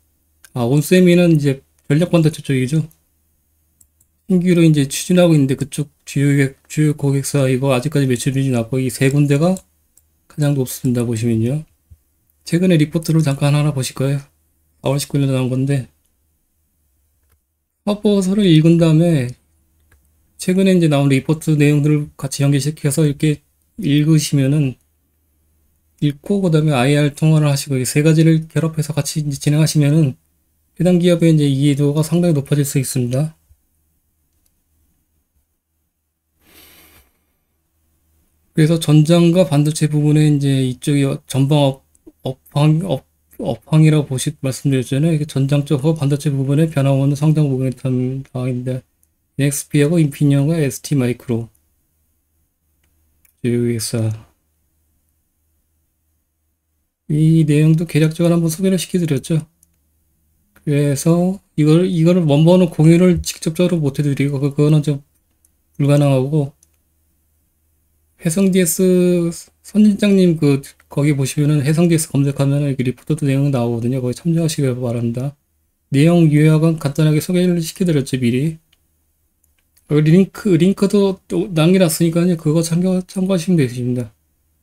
온세미는 이제 전략 반도체 쪽이죠. 신규로 이제 추진하고 있는데 그쪽 주요 고객사 이거 아직까지 매출이 낮고 이 세 군데가 가장 높습니다. 보시면요. 최근에 리포트를 잠깐 하나 보실까요? 4월 19일에 나온 건데 화보서를 읽은 다음에 최근에 이제 나온 리포트 내용들을 같이 연계시켜서 이렇게 읽으시면은 읽고 그다음에 IR 통화를 하시고 이 세 가지를 결합해서 같이 이제 진행하시면은 해당 기업의 이제 이해도가 상당히 높아질 수 있습니다. 그래서 전장과 반도체 부분에 이제 이쪽이 전방 업황이라고 말씀드렸잖아요. 이게 전장 쪽과 반도체 부분에 변화오는 상당 부분이 상황인데 NXP하고 인피니언과 ST 마이크로 여기서 이 내용도 개략적으로 한번 소개를 시켜드렸죠. 그래서 이거를 원본은 공유를 직접적으로 못 해드리고 그거는 좀 불가능하고 혜성 DS 선진장님 거기 보시면은 혜성 DS 검색하면은 이렇게 리포트 내용 나오거든요. 거기 참조하시길 바랍니다. 내용 요약은 간단하게 소개를 시켜드렸죠, 미리. 링크도 또 남겨놨으니까요. 그거 참고하시면 되십니다.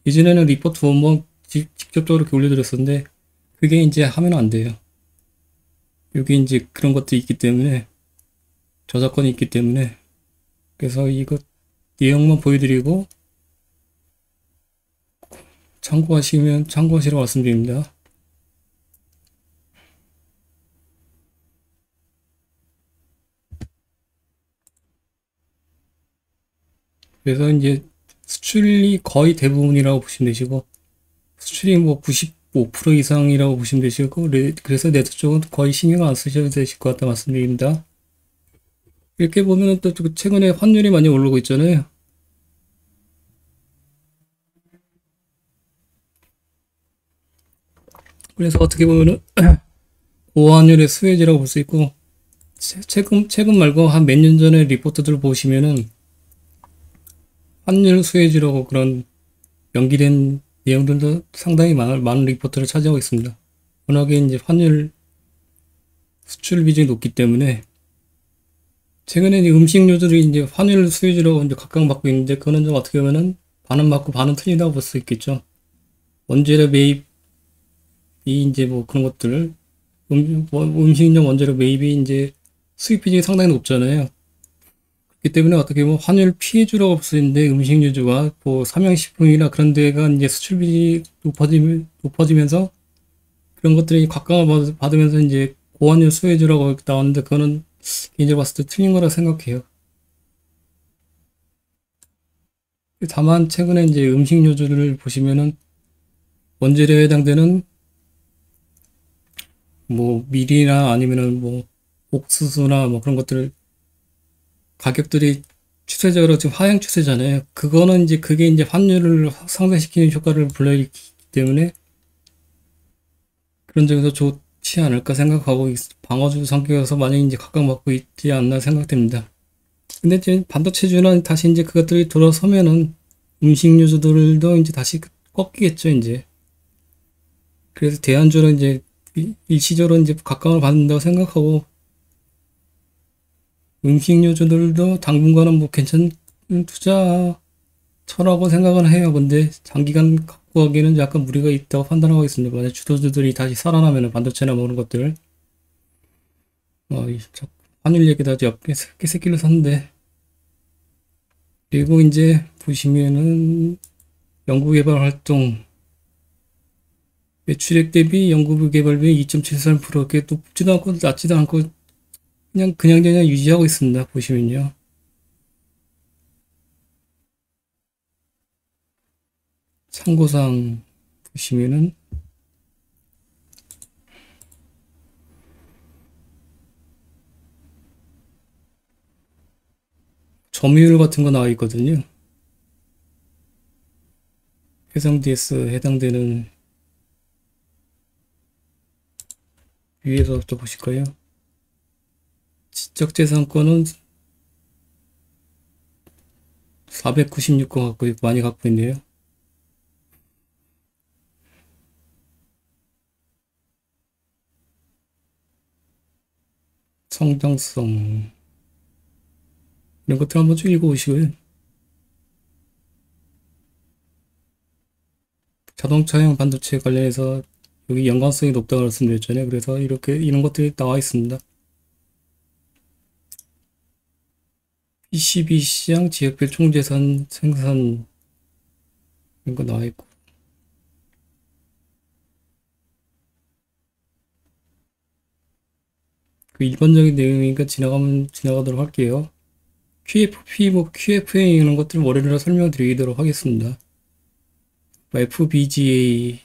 예전에는 리포트 원본 직접적으로 이렇게 올려드렸었는데 그게 이제 하면 안 돼요. 여기 이제 그런 것도 있기 때문에 저작권이 있기 때문에 그래서 이거 내용만 보여드리고 참고하시라고 말씀드립니다. 그래서 이제 수출이 거의 대부분이라고 보시면 되시고 수출이 뭐 95% 이상이라고 보시면 되시고 그래서 네트 쪽은 거의 신경 안 쓰셔도 되실 것 같다 말씀드립니다. 이렇게 보면은 또 최근에 환율이 많이 오르고 있잖아요. 그래서 어떻게 보면은 고환율의 수혜지라고 볼 수 있고 최근 말고 한 몇 년 전에 리포트들 보시면은 환율 수혜지라고 그런 연기된 내용들도 상당히 많은 리포트를 차지하고 있습니다. 워낙에 이제 환율 수출 비중이 높기 때문에 최근에 이제 음식료들이 이제 환율 수혜지라고 이제 각광받고 있는데 그거는 좀 어떻게 보면은 반은 맞고 반은 틀리다고 볼 수 있겠죠. 원재료 매입이 이제 뭐 그런 것들 음식료 원재료 매입이 이제 수입 비중이 상당히 높잖아요. 그렇기 때문에 어떻게 보면 환율 피해주라고 볼 수 있는데 음식료주와 뭐 삼양식품이나 그런 데가 이제 수출 비중이 높아지면서 그런 것들이 각광을 받으면서 이제 고환율 수혜주라고 나왔는데 그거는 개인적으로 봤을 때 틀린 거라 생각해요. 다만 최근에 이제 음식료주를 보시면은 원재료에 해당되는 뭐 밀이나 아니면은 뭐 옥수수나 뭐 그런 것들 가격들이 추세적으로 지금 하향 추세잖아요. 그게 이제 환율을 상승시키는 효과를 불러일으키기 때문에 그런 점에서 좋지 않을까 생각하고 방어주 성격에서 많이 이제 각광받고 있지 않나 생각됩니다. 근데 이제 반도체주는 다시 이제 그것들이 돌아서면은 음식료주들도 이제 다시 꺾이겠죠, 이제. 그래서 대안주는 이제 일시적으로 이제 각광을 받는다고 생각하고 음식료주들도 당분간은 뭐 괜찮은 투자처라고 생각은 해요. 근데 장기간 갖고 가기에는 약간 무리가 있다고 판단하고 있습니다. 만약 주도주들이 다시 살아나면 반도체나 뭐 그런 것들 환율 얘기다 옆에 새끼를 샀는데 그리고 이제 보시면은 연구개발 활동 매출액 대비 연구개발비 2.73% 이렇게 높지도 않고 낮지도 않고 그냥 유지하고 있습니다. 보시면요. 참고사항 보시면은 점유율 같은 거 나와 있거든요. 해상 DS 해당되는 위에서부터 보실까요? 지적재산권은 496건 갖고 있고 많이 갖고 있네요. 성장성 이런 것들 한번 쭉 읽어보시고요. 자동차용 반도체 관련해서 여기 연관성이 높다고 말씀드렸잖아요. 그래서 이렇게 이런 것들이 나와 있습니다. PCB 시장 지역별 총재산 생산 이런 거 나와 있고 그 일반적인 내용이니까 지나가도록 할게요. QFP, QFA 이런 것들을 월요일에 설명드리도록 하겠습니다. FBGA,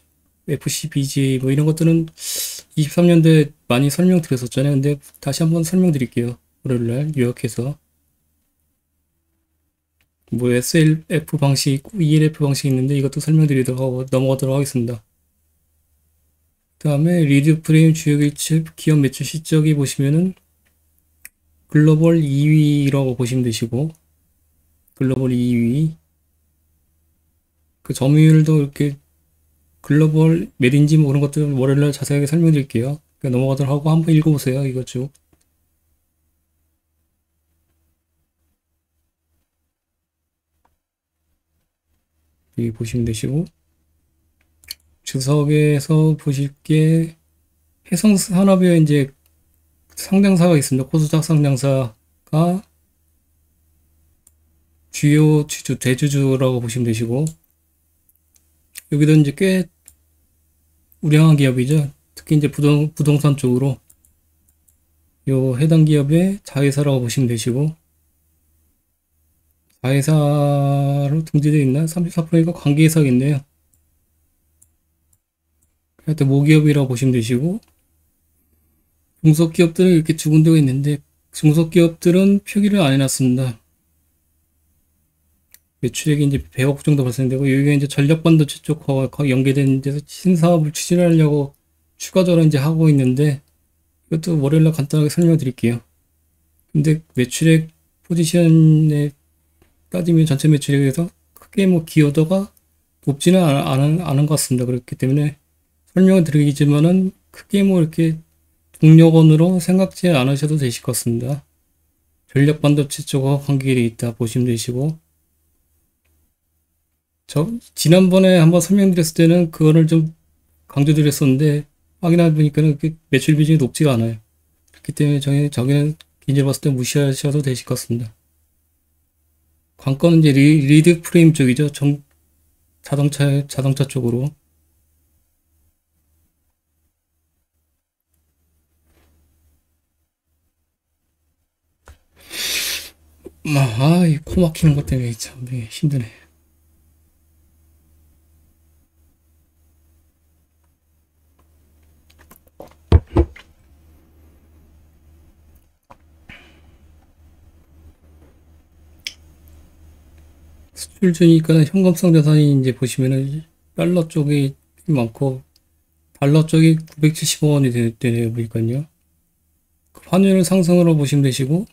FCBGA 이런 것들은 23년도에 많이 설명드렸었잖아요. 근데 다시 한번 설명드릴게요. 월요일날 요약해서 SLF 방식 있고 ELF 방식이 있는데 이것도 설명드리도록 하고 넘어가도록 하겠습니다. 그 다음에 리드 프레임 주요 기업 매출 실적이 보시면은 글로벌 2위라고 보시면 되시고 글로벌 2위 그 점유율도 이렇게 글로벌 몇인지 그런 것들 월요일날 자세하게 설명드릴게요. 그러니까 넘어가도록 하고 한번 읽어보세요. 이것 쭉. 여기 보시면 되시고 주석에서 보실 게 해성산업에 이제 상장사가 있습니다. 코스닥 상장사가 주요 주주, 대주주라고 보시면 되시고 여기도 이제 꽤 우량한 기업이죠. 특히 이제 부동산 쪽으로 요 해당 기업의 자회사라고 보시면 되시고 자회사로 등재되어 있나? 34%가 관계회사가 있네요. 하여튼 모기업이라고 보시면 되시고 중소기업들은 이렇게 주군되어 있는데 중소기업들은 표기를 안 해놨습니다. 매출액이 이제 100억 정도 발생되고 여기가 이제 전력반도체 쪽과 연계된 데서 신사업을 추진하려고 추가적으로 이제 하고 있는데 이것도 월요일날 간단하게 설명드릴게요. 근데 매출액 포지션에 따지면 전체 매출액에서 크게 기여도가 높지는 않은 것 같습니다. 그렇기 때문에 설명을 드리겠지만은 크게 이렇게 동력원으로 생각지 않으셔도 되실 것 같습니다. 전력 반도체 쪽과 관계되어 있다 보시면 되시고 지난번에 한번 설명드렸을 때는 그거를 좀 강조드렸었는데 확인해 보니까는 매출 비중이 높지가 않아요. 그렇기 때문에 저기는 개인적으로 봤을 때 무시하셔도 되실 것 같습니다. 관건은 이제 리드 프레임 쪽이죠. 자동차 쪽으로. 이 코 막히는 것 때문에 참 힘드네. 수출주니까 현금성 자산이 이제 보시면은 달러 쪽이 많고 달러 쪽이 975원이 되네요. 보니까요. 환율 상승으로 보시면 되시고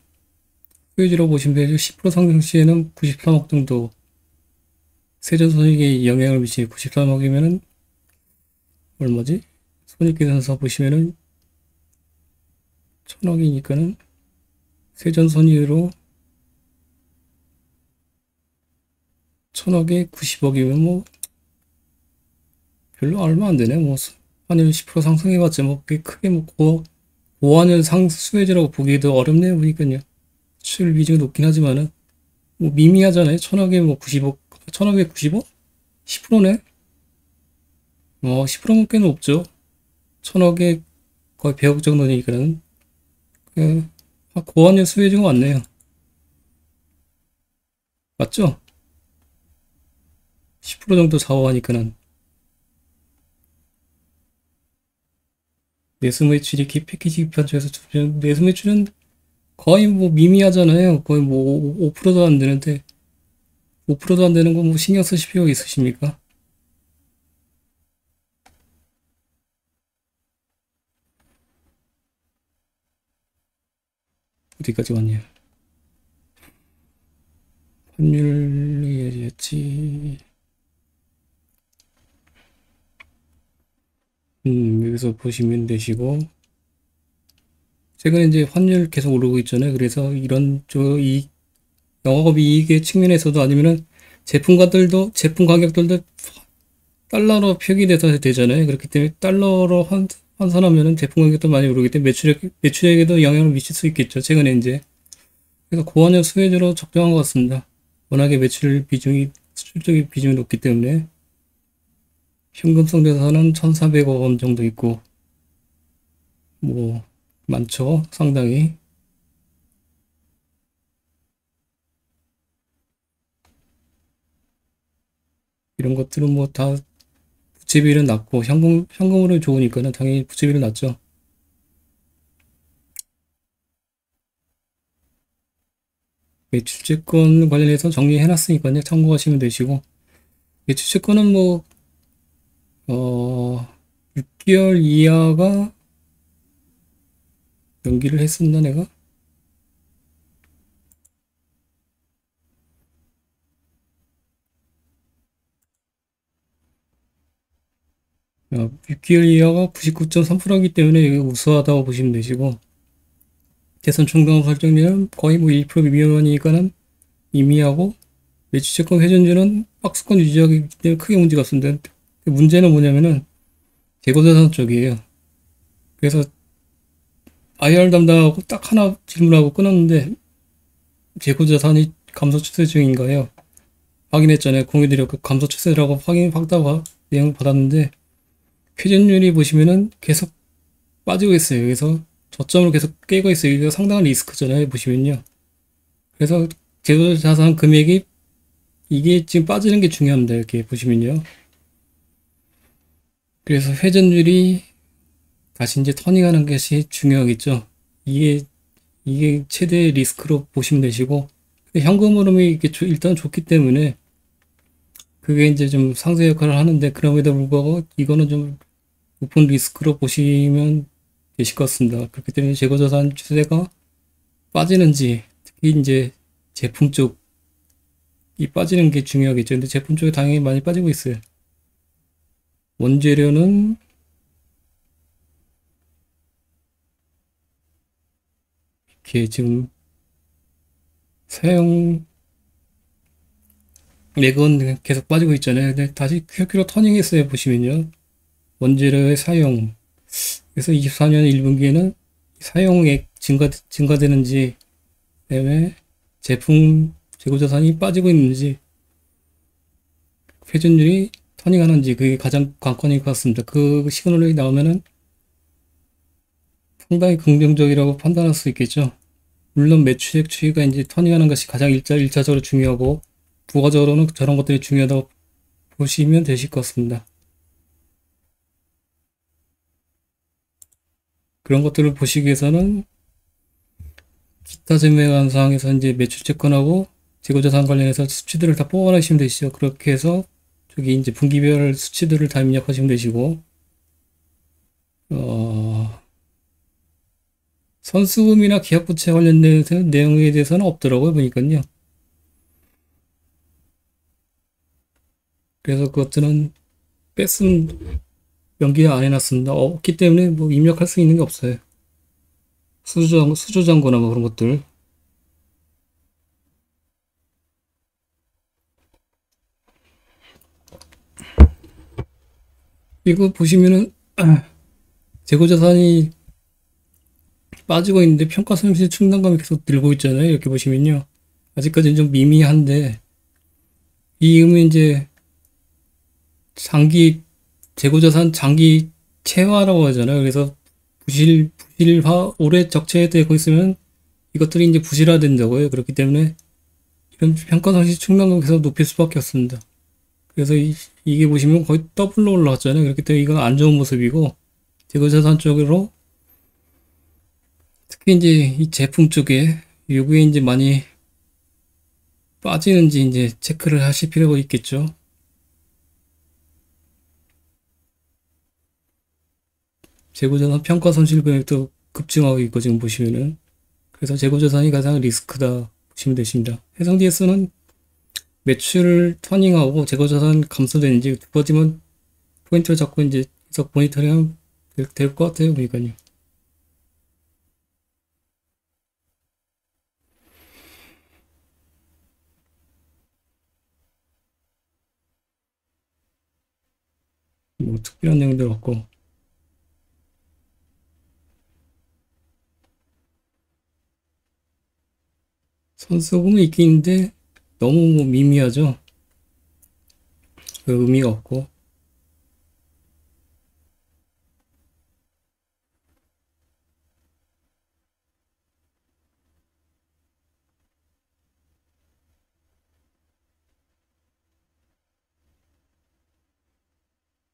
수요지로 보시면 되죠. 10% 상승 시에는 93억 정도 세전손익에 영향을 미치는 93억이면은 얼마지? 손익계산서 보시면은 1000억이니까는 세전손익으로 1000억에 90억이면 별로 얼마 안 되네. 환율 10% 상승해봤자 그게 크게 고환율 수혜지라고 보기도 어렵네요. 보니까요. 수출 비중이 높긴 하지만은 미미하잖아요. 1000억에 90억, 1000억에 90억? 10%네? 10%면 꽤 높죠. 1000억에 거의 100억 정도니까는 고환율 수혜지가 많네요. 맞죠? 10% 정도 좌우하니까는 내수 매출이 패키지 편중에서 내수 매출은 거의 미미하잖아요. 거의 5%도 안 되는데 5%도 안 되는 거 신경 쓰실 필요가 있으십니까? 어디까지 왔냐? 환율이었지. 여기서 보시면 되시고, 최근에 이제 환율 계속 오르고 있잖아요. 그래서 이런 영업이익의 측면에서도 아니면은 제품 가격들도 달러로 표기돼서 되잖아요. 그렇기 때문에 달러로 환산하면은 제품 가격도 많이 오르기 때문에 매출액에도 영향을 미칠 수 있겠죠. 최근에 이제. 그래서 고환율 수혜주로 적정한 것 같습니다. 워낙에 수출적인 비중이 높기 때문에 현금성 자산은 1,400억 원 정도 있고, 뭐, 많죠. 상당히. 이런 것들은 뭐 다 부채비율은 낮고, 현금으로 좋으니까는 당연히 부채비율은 낮죠. 매출채권 관련해서 정리해놨으니까요. 참고하시면 되시고, 매출채권은 뭐, 6개월 이하가 연기를 했었나, 내가? 6개월 이하가 99.3%이기 때문에 이게 우수하다고 보시면 되시고, 대선 총각 설정률은 거의 뭐 1% 미만이니까는 임의하고, 매출채권 회전율은 박스권 유지하기 때문에 크게 문제가 없습니다. 문제는 뭐냐면은, 재고자산 쪽이에요. 그래서 IR 담당하고 딱 하나 질문하고 끊었는데, 재고자산이 감소 추세 중인가요? 확인했잖아요. 공유드렸고 감소 추세라고 확답 내용을 받았는데, 회전율이 보시면은 계속 빠지고 있어요. 그래서 저점으로 계속 깨고 있어요. 이거 상당한 리스크잖아요. 보시면요. 그래서 재고자산 금액이 이게 지금 빠지는 게 중요합니다. 이렇게 보시면요. 그래서 회전율이 다시 이제 터닝하는 것이 중요하겠죠. 이게 최대 리스크로 보시면 되시고, 현금 흐름이 이게 일단 좋기 때문에 그게 이제 좀 상쇄 역할을 하는데, 그럼에도 불구하고 이거는 좀 높은 리스크로 보시면 되실 것 같습니다. 그렇기 때문에 재고자산 추세가 빠지는지, 특히 이제 제품 쪽이 빠지는 게 중요하겠죠. 근데 제품 쪽이 당연히 많이 빠지고 있어요. 원재료는 이렇게 지금 사용 맥은 계속 빠지고 있잖아요. 근데 다시 QQ로 터닝했어요. 보시면요. 원재료의 사용. 그래서 24년 1분기에는 사용액 증가되는지, 그다음에 제품 재고자산이 빠지고 있는지, 회전율이 터닝하는지, 그게 가장 관건일 것 같습니다. 그 시그널이 나오면은 상당히 긍정적이라고 판단할 수 있겠죠. 물론 매출액 추이가 이제 터닝하는 것이 가장 일차적으로 중요하고, 부가적으로는 저런 것들이 중요하다고 보시면 되실 것 같습니다. 그런 것들을 보시기 위해서는 기타 재무관 사항에서 이제 매출채권하고 재고자산 관련해서 수치들을 다 뽑아내시면 되시죠. 그렇게 해서 저기 이제 분기별 수치들을 다 입력하시면 되시고, 선수금이나 계약부채 관련된 내용에 대해서는 없더라고요, 보니까요. 그래서 그것들은 뺐으면 연기 안 해놨습니다. 없기 때문에 뭐 입력할 수 있는 게 없어요. 수주장고나 뭐 그런 것들. 이거 보시면은 재고자산이 빠지고 있는데 평가손실 충당감이 계속 늘고 있잖아요. 이렇게 보시면요. 아직까지는 좀 미미한데, 이 의미 이제 재고자산 장기 체화라고 하잖아요. 그래서 오래 적체되고 있으면 이것들이 이제 부실화된다고요. 그렇기 때문에 이런 평가손실 충당감이 계속 높일 수밖에 없습니다. 그래서 이게 보시면 거의 더블로 올라왔잖아요. 그렇기 때문에 이건 안 좋은 모습이고, 재고자산 쪽으로 특히 이제 이 제품 쪽에 요게 이제 많이 빠지는지 이제 체크를 하실 필요가 있겠죠. 재고자산 평가 손실 금액도 급증하고 있고 지금 보시면은, 그래서 재고자산이 가장 리스크다 보시면 되십니다. 해상 DS는 매출 터닝하고 재고자산 감소되는지 두 가지만 포인트를 잡고 이제 계속 모니터링하면 될 것 같아요. 그러니까요. 뭐 특별한 내용들 없고. 선수금은 있긴 있는데 너무 뭐 미미하죠. 그 의미가 없고.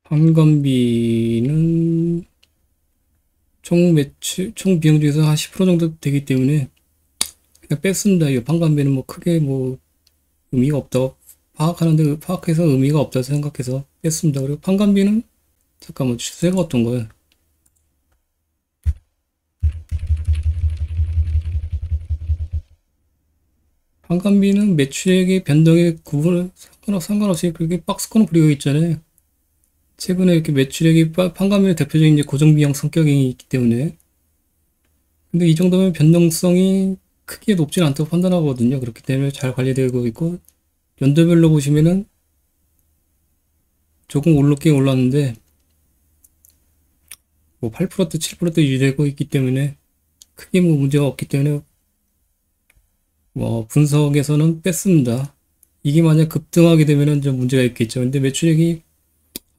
판관비는 총 매출, 총 비용 중에서 한 10% 정도 되기 때문에 그냥 뺐습니다. 이 판관비는 뭐 크게 뭐 의미가 없다고 파악하는데 파악해서 의미가 없다고 생각해서 뺐습니다. 그리고 판관비는 잠깐만 추세가 어떤 거예요? 판관비는 매출액의 변동에 구분을 상관없이 그렇게 박스권을 부리고 있잖아요. 최근에 이렇게 매출액이 판관비는 대표적인 이제 고정비용 성격이 있기 때문에 근데 이 정도면 변동성이 크게 높진 않다고 판단하거든요. 그렇기 때문에 잘 관리되고 있고 연도별로 보시면은 조금 올랐긴 올랐는데 뭐 8%대 7%대 유지되고 있기 때문에 크게 뭐 문제가 없기 때문에 뭐 분석에서는 뺐습니다. 이게 만약 급등하게 되면은 좀 문제가 있겠죠. 근데 매출액이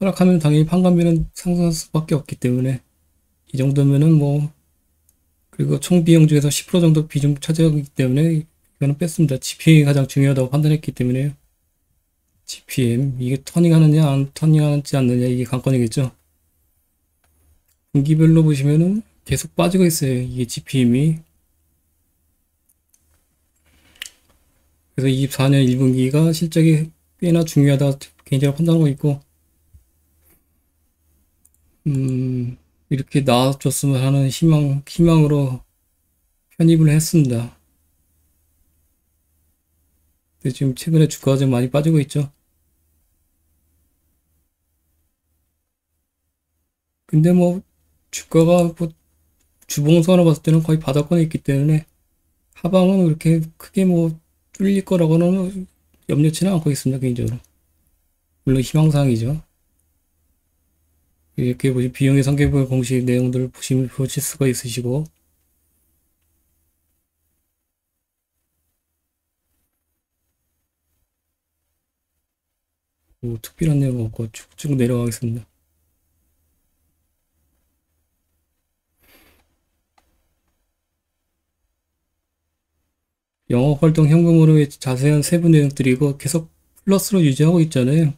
하락하면 당연히 판관비는 상승할 수밖에 없기 때문에 이 정도면은 뭐 그리고 총 비용 중에서 10% 정도 비중 차지하기 때문에 이거는 뺐습니다. GPM이 가장 중요하다고 판단했기 때문에요. GPM 이게 터닝하느냐 안 터닝하지 않느냐 이게 관건이겠죠. 분기별로 보시면은 계속 빠지고 있어요. 이게 GPM이. 그래서 24년 1분기가 실적이 꽤나 중요하다 개인적으로 판단하고 있고 이렇게 나아졌으면 하는 희망으로 편입을 했습니다. 근데 지금 최근에 주가가 좀 많이 빠지고 있죠. 근데 뭐 주가가 뭐 주봉선으로 봤을 때는 거의 바닥권에 있기 때문에 하방은 그렇게 크게 뭐 뚫릴 거라고는 염려치는 않고 있습니다. 개인적으로. 물론 희망사항이죠. 이렇게 보시 비용의 상계부 공식 내용들을 보실 수가 있으시고 뭐 특별한 내용 없고 쭉쭉 내려가겠습니다. 영업활동 현금으로의 자세한 세부 내용들이 이거 계속 플러스로 유지하고 있잖아요.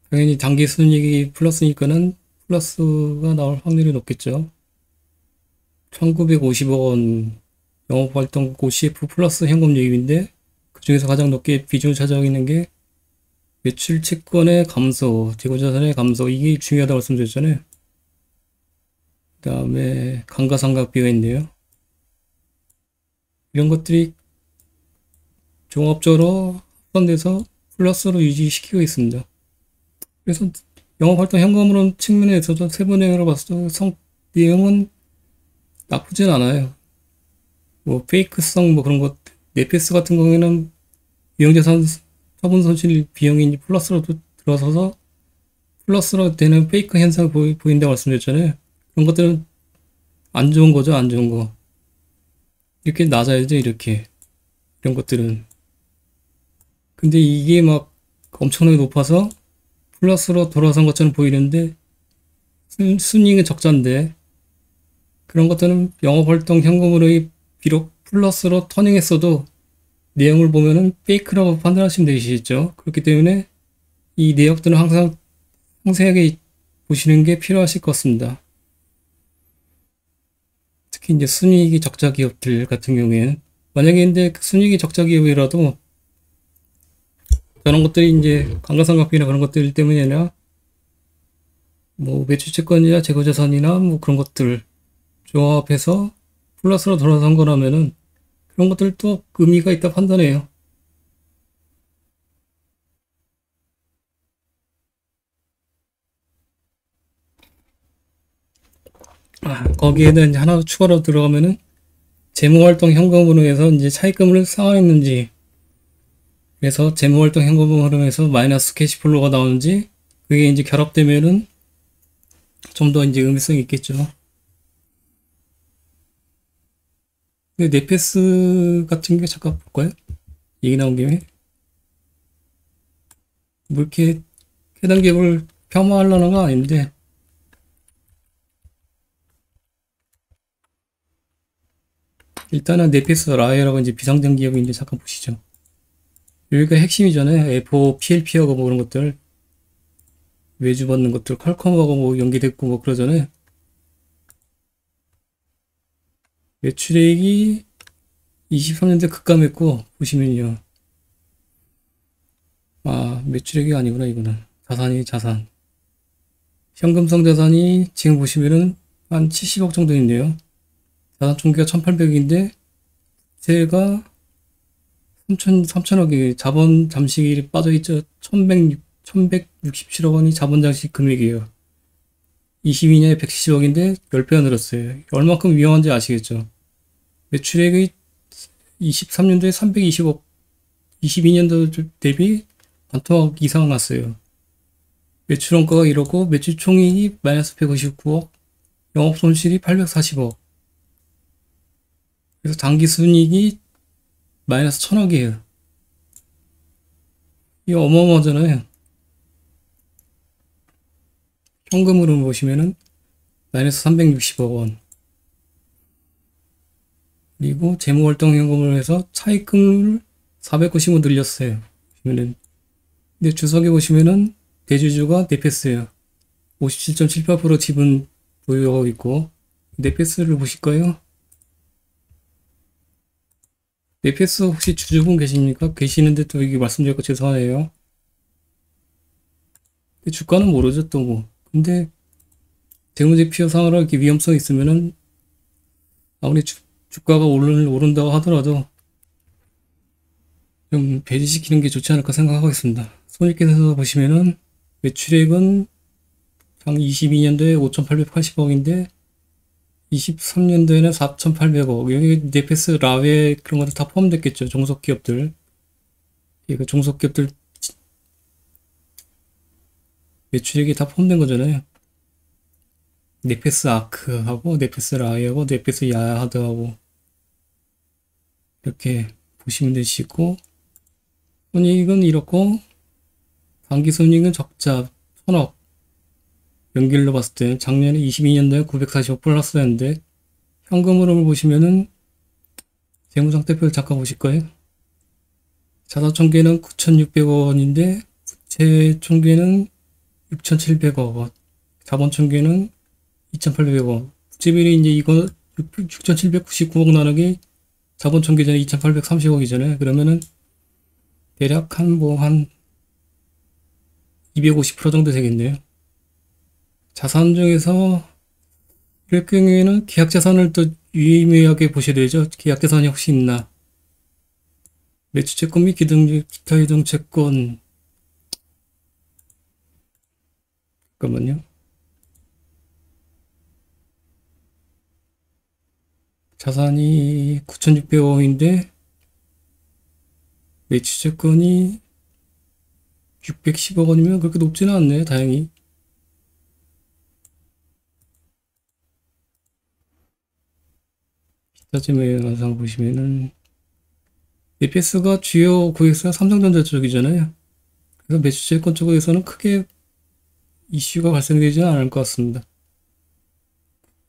당연히 당기 순이익이 플러스니까는 플러스가 나올 확률이 높겠죠. 1950억 원 영업활동 OCF 플러스 현금 유입인데 그 중에서 가장 높게 비중을 차지하고 있는 게 매출 채권의 감소, 재고자산의 감소 이게 중요하다고 말씀드렸잖아요. 그 다음에 감가상각비가 있네요. 이런 것들이 종합적으로 합산돼서 플러스로 유지시키고 있습니다. 그래서 영업활동 현금으로 측면에서도 세부 내용으로 봤을 때 내용은 나쁘진 않아요. 뭐 페이크성 뭐 그런 것 네페스 같은 경우에는 유형자산 처분 손실 비용이 플러스로 들어서서 플러스로 되는 페이크 현상을 보인다고 말씀드렸잖아요. 그런 것들은 안 좋은 거죠, 안 좋은 거. 이렇게 낮아야죠, 이렇게. 이런 것들은. 근데 이게 막 엄청나게 높아서 플러스로 돌아선 것처럼 보이는데 순이익은 적자인데 그런 것들은 영업활동 현금으로의 비록 플러스로 터닝했어도 내용을 보면은 페이크라고 판단하시면 되시겠죠. 그렇기 때문에 이 내역들은 항상 상세하게 보시는 게 필요하실 것 같습니다. 특히 이제 순이익이 적자 기업들 같은 경우에는 만약에 근데 순이익이 적자 기업이라도 저런 것들이 이제 감가상각비나 그런 것들 때문이 아니라 뭐 매출채권이나 재고자산이나 뭐 그런 것들 조합해서 플러스로 돌아선 거라면은 그런 것들도 의미가 있다 판단해요. 거기에는 이제 하나 추가로 들어가면은 재무활동 현금 흐름에서 이제 차입금을 쌓아있는지, 그래서 재무활동 현금 흐름에서 마이너스 캐시플로우가 나오는지, 그게 이제 결합되면은 좀 더 이제 의미성이 있겠죠. 근데 네페스 같은 게 잠깐 볼까요? 얘기 나온 김에. 뭐 이렇게 해당 기업을 폄하하려는 건 아닌데, 일단은 네페스 라이어라고 이제 비상장 기업인데 잠깐 보시죠. 여기가 핵심이잖아요. F5, PLP하고 뭐 그런 것들. 외주 받는 것들, 퀄컴하고 뭐 연계됐고 뭐 그러잖아요. 매출액이 23년대 급감했고, 보시면요. 매출액이 아니구나, 이거는. 자산이 자산. 현금성 자산이 지금 보시면은 한 70억 정도 있네요. 자산 총계가 1800억인데, 세가 3천억이 자본 잠식이 빠져있죠. 1167억 원이 자본 잠식 금액이에요. 22년에 170억인데 10배가 늘었어요. 얼마큼 위험한지 아시겠죠? 매출액이 23년도에 320억, 22년도 대비 반토막 이상 났어요. 매출 원가가 이렇고 매출 총이익이 마이너스 159억, 영업 손실이 840억. 그래서 당기 순이익이 마이너스 1000억이에요. 이거 어마어마하잖아요. 현금으로 보시면은 마이너스 360억 원. 그리고 재무활동 현금을 해서 차입금을 490원 늘렸어요. 보시면은. 근데 주석에 보시면은 대주주가 네페스예요. 57.78% 지분 보유하고 있고, 네페스를 보실까요? 네페스 혹시 주주분 계십니까? 계시는데 또 이게 말씀드렸고 죄송하네요. 근데 주가는 모르죠, 또 뭐. 근데 재무제표상으로 이렇게 위험성이 있으면은 아무리 주가가 오른다고 하더라도 좀 배제시키는 게 좋지 않을까 생각하고 있습니다. 손익계산서 보시면은 매출액은 장 22년도에 5,880억인데 23년도에는 4,800억. 여기 네페스 라웨 그런 것들 다 포함됐겠죠. 종속기업들. 이거 종속기업들 매출액이 다 포함된 거잖아요. 네페스 아크하고 네페스 라이하고 네페스 야하드하고 이렇게 보시면 되시고, 손익은 이렇고 당기손익은 적자 1000억. 연결로 봤을 때 작년에 22년도에 940억 플러스였는데, 현금 흐름을 보시면은 재무상태표를 잠깐 보실까요? 자사총계는 9,600원인데 부채 총계는 6,700억 원, 자본총계는 2,800원. 부채비율이 이제 이거 6,799억 나누기 자본총계전에 2,830억이잖아요. 그러면은 대략 한 250% 정도 되겠네요. 자산 중에서 이럴 경우에는 계약자산을 또 유의미하게 보셔야 되죠. 계약자산이 혹시 있나. 매수채권 및 기타 유동채권. 잠깐만요. 자산이 9,600억인데 매수채권이 610억 원이면 그렇게 높지는 않네요. 다행히. 기타지의 영상 보시면은 EPS가 주요 고객사 삼성전자 쪽이잖아요. 그래서 매수채권 쪽에서는 크게 이슈가 발생되지는 않을 것 같습니다.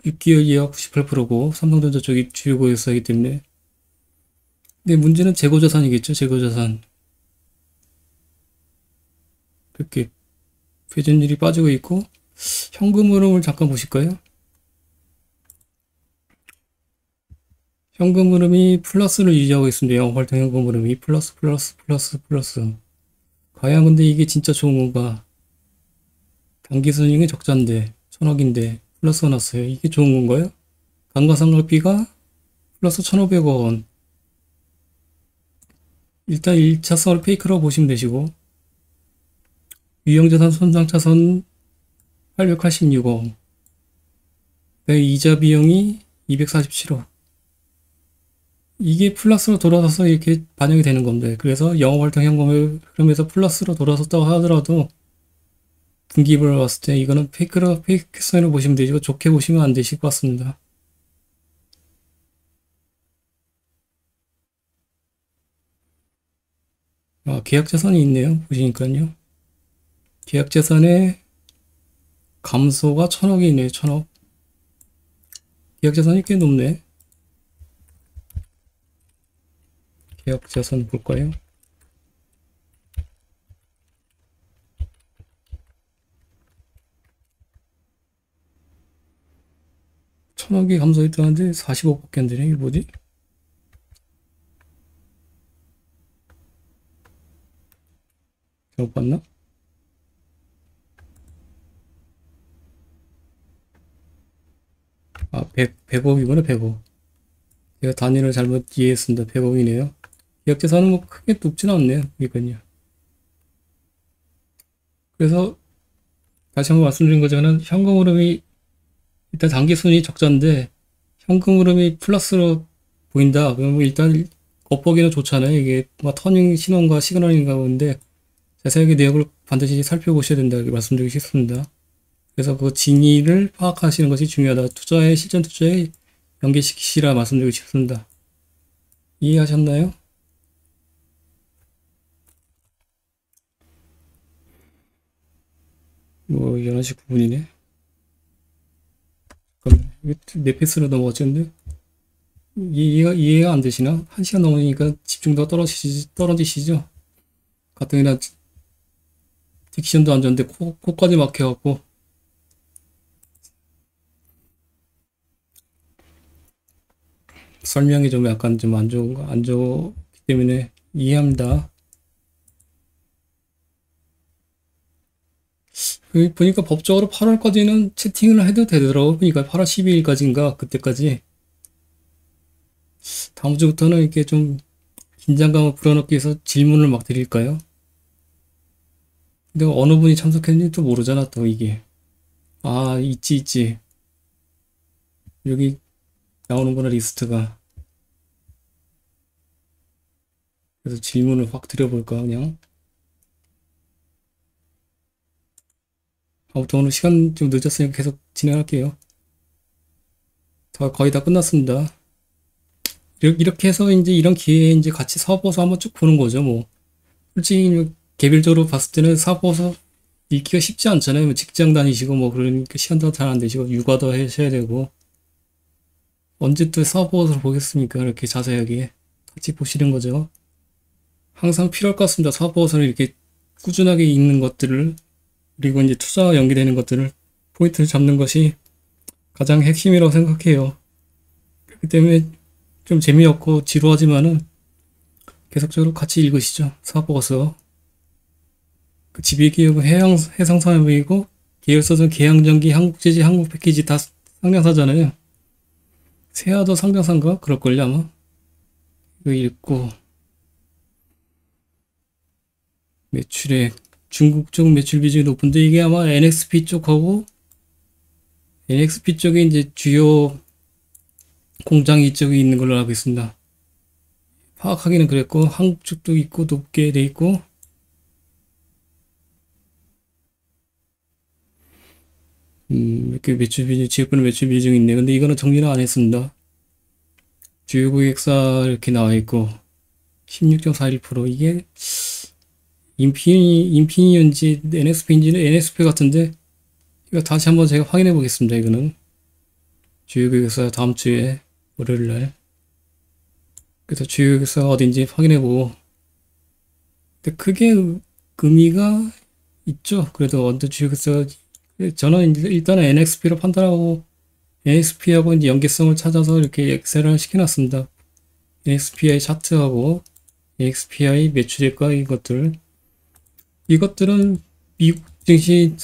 6개월 이하 98%고 삼성전자 쪽이 주요 고객사이기 때문에. 근데 문제는 재고자산이겠죠. 재고자산. 이렇게 회전율이 빠지고 있고, 현금 흐름을 잠깐 보실까요? 현금 흐름이 플러스를 유지하고 있습니다. 영업활동 현금 흐름이 플러스. 과연 근데 이게 진짜 좋은 건가? 단기순이익은 적자인데 1000억인데 플러스가 났어요. 이게 좋은 건가요? 감가상각비가 플러스 1,500원. 일단 1차선을 페이크라고 보시면 되시고, 유형자산 손상차선 886억. 이자 비용이 247억. 이게 플러스로 돌아서서 이렇게 반영이 되는 건데, 그래서 영업활동 현금을 흐름에서 플러스로 돌아섰다고 하더라도 분기별로 봤을 때 이거는 페이크 사인으로 보시면 되시고, 좋게 보시면 안 되실 것 같습니다. 계약자산이 있네요. 보시니까요. 계약자산의 감소가 1,000억이 있네요. 1,000억. 계약자산이 꽤 높네. 계약자산 볼까요? 천억이 감소했다는데 40억밖에 안 되네. 이게 뭐지? 잘못 봤나? 100억이구나, 100억. 제가 단위를 잘못 이해했습니다. 100억이네요. 계약자산은 뭐 크게 높진 않네요. 이건요. 그래서 다시 한번 말씀드린 것처럼 현금 흐름이 일단 단기순이 적자인데 현금 흐름이 플러스로 보인다. 그러면 일단 겉보기는 좋잖아요. 이게 뭐 터닝 신호인가 시그널인가 본데 자세하게 내역을 반드시 살펴보셔야 된다. 이렇게 말씀드리고 싶습니다. 그래서 그 진위를 파악하시는 것이 중요하다. 실전 투자에 연계시키시라 말씀드리고 싶습니다. 이해하셨나요? 뭐 11시 9분이네. 그럼 내 패스로 넘어갔는데 이해가 안 되시나? 1시간 넘으니까 집중도가 떨어지시죠? 가뜩이나 딕션도 안 좋은데 코까지 막혀갖고 설명이 좀 약간 좀 안 좋기 때문에 이해합니다. 보니까 법적으로 8월까지는 채팅을 해도 되더라고. 그러니까 8월 12일까지인가 그때까지. 다음 주부터는 이렇게 좀 긴장감을 불어넣기 위해서 질문을 막 드릴까요? 근데 어느 분이 참석했는지 또 모르잖아, 또 이게. 있지. 여기 나오는구나, 리스트가. 그래서 질문을 확 드려볼까, 그냥. 아무튼 오늘 시간 좀 늦었으니까 계속 진행할게요. 거의 다 끝났습니다. 이렇게 해서 이제 이런 기회에 이제 같이 사업보고서 한번 쭉 보는 거죠, 뭐. 솔직히 개별적으로 봤을 때는 사업보고서 읽기가 쉽지 않잖아요. 뭐 직장 다니시고 뭐 그러니까 시간도 잘 안 되시고 육아도 하셔야 되고 언제 또 사업보고서를 보겠습니까? 이렇게 자세하게 같이 보시는 거죠. 항상 필요할 것 같습니다. 사업보고서를 이렇게 꾸준하게 읽는 것들을 그리고 이제 투자와 연계되는 것들을 포인트를 잡는 것이 가장 핵심이라고 생각해요. 그렇기 때문에 좀 재미없고 지루하지만은 계속적으로 같이 읽으시죠. 사업보고서. 그 지배기업은 해상산업이고 계열사는 계양전기, 한국제지, 한국패키지 다 상장사잖아요. 세아도 상장사인가? 그럴걸요 아마. 이거 읽고 매출액 중국 쪽 매출 비중이 높은데 이게 아마 NXP 쪽하고 NXP 쪽에 이제 주요 공장이 이쪽에 있는 걸로 알고 있습니다. 파악하기는 그랬고 한국 쪽도 있고 높게 돼 있고 이렇게 매출 비중 지역별 매출 비중이 있네. 근데 이거는 정리는 안 했습니다. 주요 고객사 이렇게 나와 있고 16.41% 이게 인피니언지 NXP인지는 NXP 같은데 이거 다시 한번 제가 확인해 보겠습니다. 이거는 주요 고객사 다음 주에 월요일 날 그래서 주요 고객사가 어딘지 확인해 보고 근데 크게 의미가 있죠. 그래도 어느 주요 고객사가 저는 일단은 NXP로 판단하고 NXP하고 이제 연계성을 찾아서 이렇게 엑셀을 시켜놨습니다. NXPI 차트하고 NXPI 매출액과 이것들은 미국 증시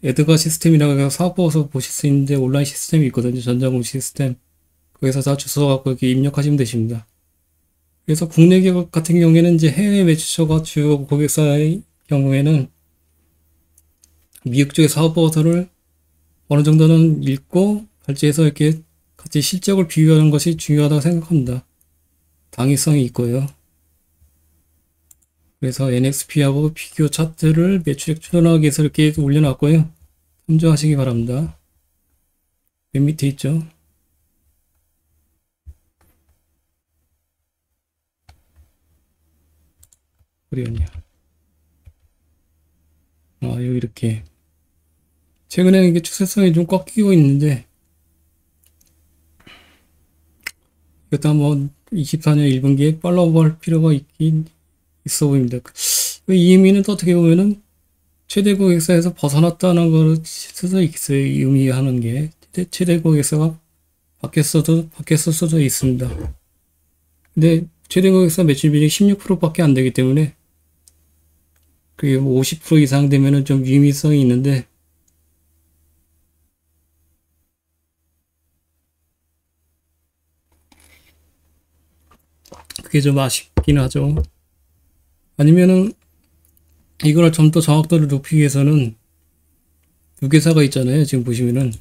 에드가 시스템이라고 해서 사업보고서 보실 수 있는데 온라인 시스템이 있거든요. 전자공시 시스템. 거기서 다 주소 갖고 이렇게 입력하시면 되십니다. 그래서 국내 기업 같은 경우에는 이제 해외 매출처가 주요 고객사의 경우에는 미국 쪽의 사업보고서를 어느 정도는 읽고 발제해서 이렇게 같이 실적을 비교하는 것이 중요하다고 생각합니다. 당위성이 있고요. 그래서 NXP하고 비교 차트를 매출액 추론하기 위해서 이렇게 올려놨고요. 참조하시기 바랍니다. 맨 밑에 있죠. 그래요. 여기 이렇게. 최근에는 이게 추세성이 좀 꺾이고 있는데, 이것도 한번 24년 1분기에 팔로우 할 필요가 있긴 있어 보입니다. 이 의미는 또 어떻게 보면은 최대 고객사에서 벗어났다는 걸 수도 있어요. 이 의미하는 게. 최대 고객사가 바뀌었을 수도 있습니다. 근데 최대 고객사 매출 비율이 16%밖에 안 되기 때문에 그게 50% 이상 되면은 좀 유의미성이 있는데, 그게 좀 아쉽긴 하죠. 아니면은 이걸 좀 더 정확도를 높이기 위해서는 두 개사가 있잖아요. 지금 보시면은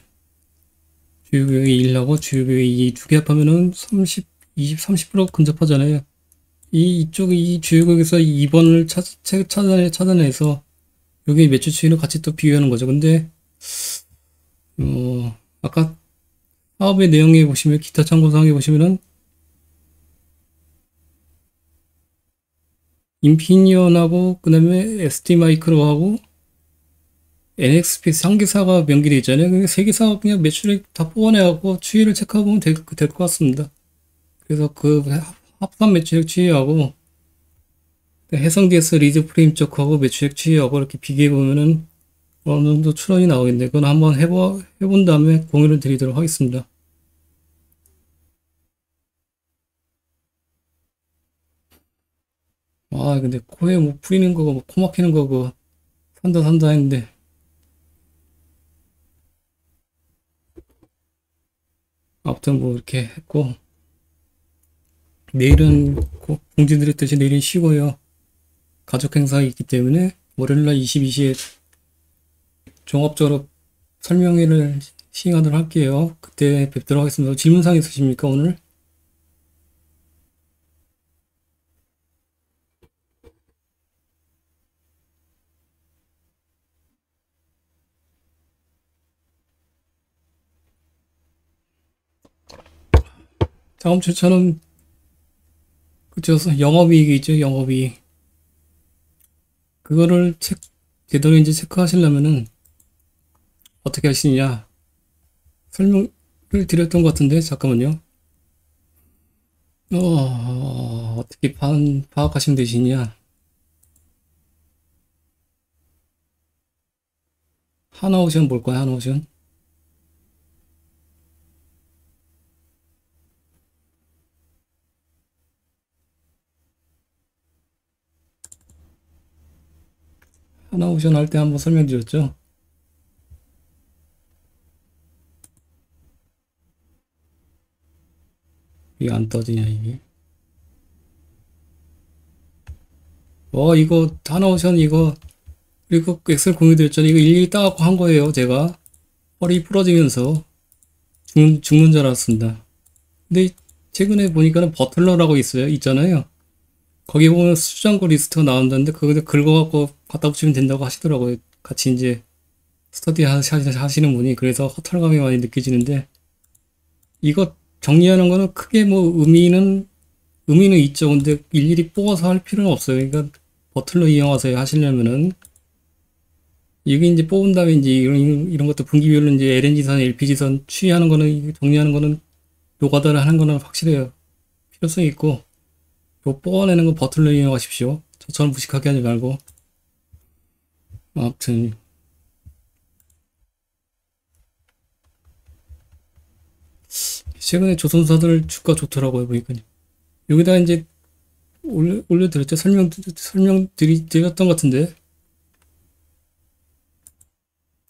주요교육이 1하고 주요교육이 2 두 개 합하면은 30, 20, 30% 근접하잖아요. 이쪽이 이 주요교육에서 2번을 찾아내서 여기 매출 추이를 같이 또 비교하는 거죠. 근데 아까 사업의 내용에 보시면 기타 참고사항에 보시면은 인피니언하고 그 다음에 ST마이크로하고 NXP 3개사가 명기되어 있잖아요. 그러니까 3개사가 그냥 매출액 다 뽑아내갖고 추이를 체크해보면 될 것 같습니다. 그래서 그 합산 매출액 추이하고 해성 DS 리드 프레임 쪽하고 매출액 추이하고 이렇게 비교해보면은 어느 정도 추론이 나오겠는데, 그건 한번 해본 다음에 공유를 드리도록 하겠습니다. 근데 코에 뭐 뿌리는 거고, 뭐 코 막히는 거고, 산다 했는데, 아무튼 뭐 이렇게 했고, 내일은 꼭 공지드렸듯이 내일은 쉬고요. 가족 행사가 있기 때문에 월요일날 22시에 종합적으로 설명회를 시행하도록 할게요. 그때 뵙도록 하겠습니다. 질문사항 있으십니까, 오늘? 다음 주차는 그쵸, 영업이익이 있죠, 영업이익. 그거를 제대로 이제 체크하시려면은 어떻게 하시느냐. 설명을 드렸던 것 같은데, 잠깐만요. 어떻게 파악하시면 되시냐. 하나오션 볼까요, 하나오션? 하나오션 할 때 한번 설명드렸죠? 이게 안 떠지냐, 이게. 이거 하나오션 이거 그리고 엑셀 공유드렸잖아요. 이거 일일이 따갖고 한 거예요, 제가. 허리 부러지면서 죽는 줄 알았습니다. 근데 최근에 보니까는 버틀러라고 있잖아요. 거기 보면 수장고 리스트가 나온다는데 그거 긁어갖고 갖다 붙이면 된다고 하시더라고요. 같이 이제 스터디 하시는 분이. 그래서 허탈감이 많이 느껴지는데, 이거 정리하는 거는 크게 뭐 의미는 있죠. 근데 일일이 뽑아서 할 필요는 없어요. 그러니까 버틀러 이용하세요, 하시려면은. 이게 이제 뽑은 다음에 이제 이런 것도 분기별로 이제 LNG선, LPG선 추이하는 거는, 정리하는 거는, 노가다를 하는 거는 확실해요. 필요성이 있고, 요 뽑아내는 건 버틀러 이용하십시오. 저처럼 무식하게 하지 말고. 아무튼, 최근에 조선사들 주가 좋더라고요, 보니까. 여기다 이제 올려드렸죠? 드렸던 것 같은데.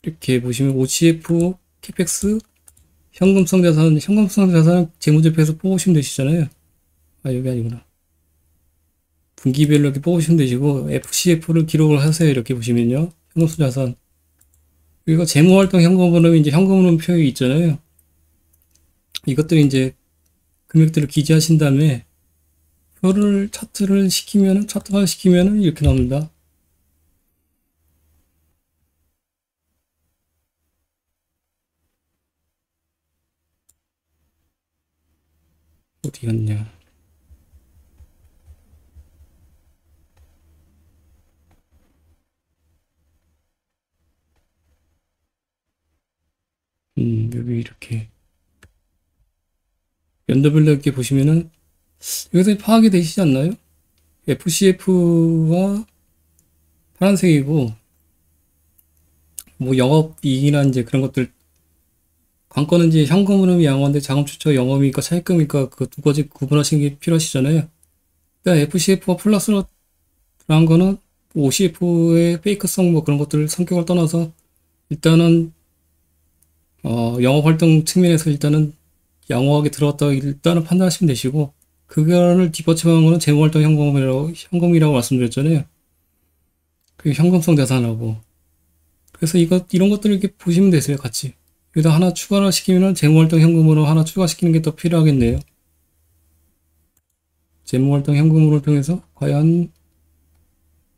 이렇게 보시면 OCF, 캐펙스, 현금성 자산, 현금성 자산은 재무제표에서 뽑으시면 되시잖아요. 아, 여기 아니구나. 분기별로 이렇게 뽑으시면 되시고, FCF를 기록을 하세요. 이렇게 보시면요. 현금성 자산. 그리고 재무활동 현금흐름, 이제 현금흐름 표에 있잖아요. 이것들이 이제 금액들을 기재하신 다음에, 표를, 차트를 시키면은, 차트화 시키면은 이렇게 나옵니다. 어디 갔냐. 여기 이렇게. 연도별로 이렇게 보시면은, 여기서 파악이 되시지 않나요? FCF가 파란색이고, 뭐 영업이익이나 이제 그런 것들, 관건은 이제 현금 흐름이 양호한데 자금 추처 영업이익과 차입금이니까 그 두 가지 구분하시는 게 필요하시잖아요. 그러니까 FCF가 플러스로 한 거는 OCF의 페이크성 뭐 그런 것들 성격을 떠나서 일단은 영업 활동 측면에서 일단은 양호하게 들어왔다고 일단은 판단하시면 되시고, 그거를 뒷받침하는 거는 재무활동 현금이라고 말씀드렸잖아요. 그 현금성 자산하고. 그래서 이런 것들을 이렇게 보시면 되세요, 같이. 여기다 하나 추가를 시키면은 재무활동 현금으로 하나 추가시키는 게 더 필요하겠네요. 재무활동 현금으로 통해서 과연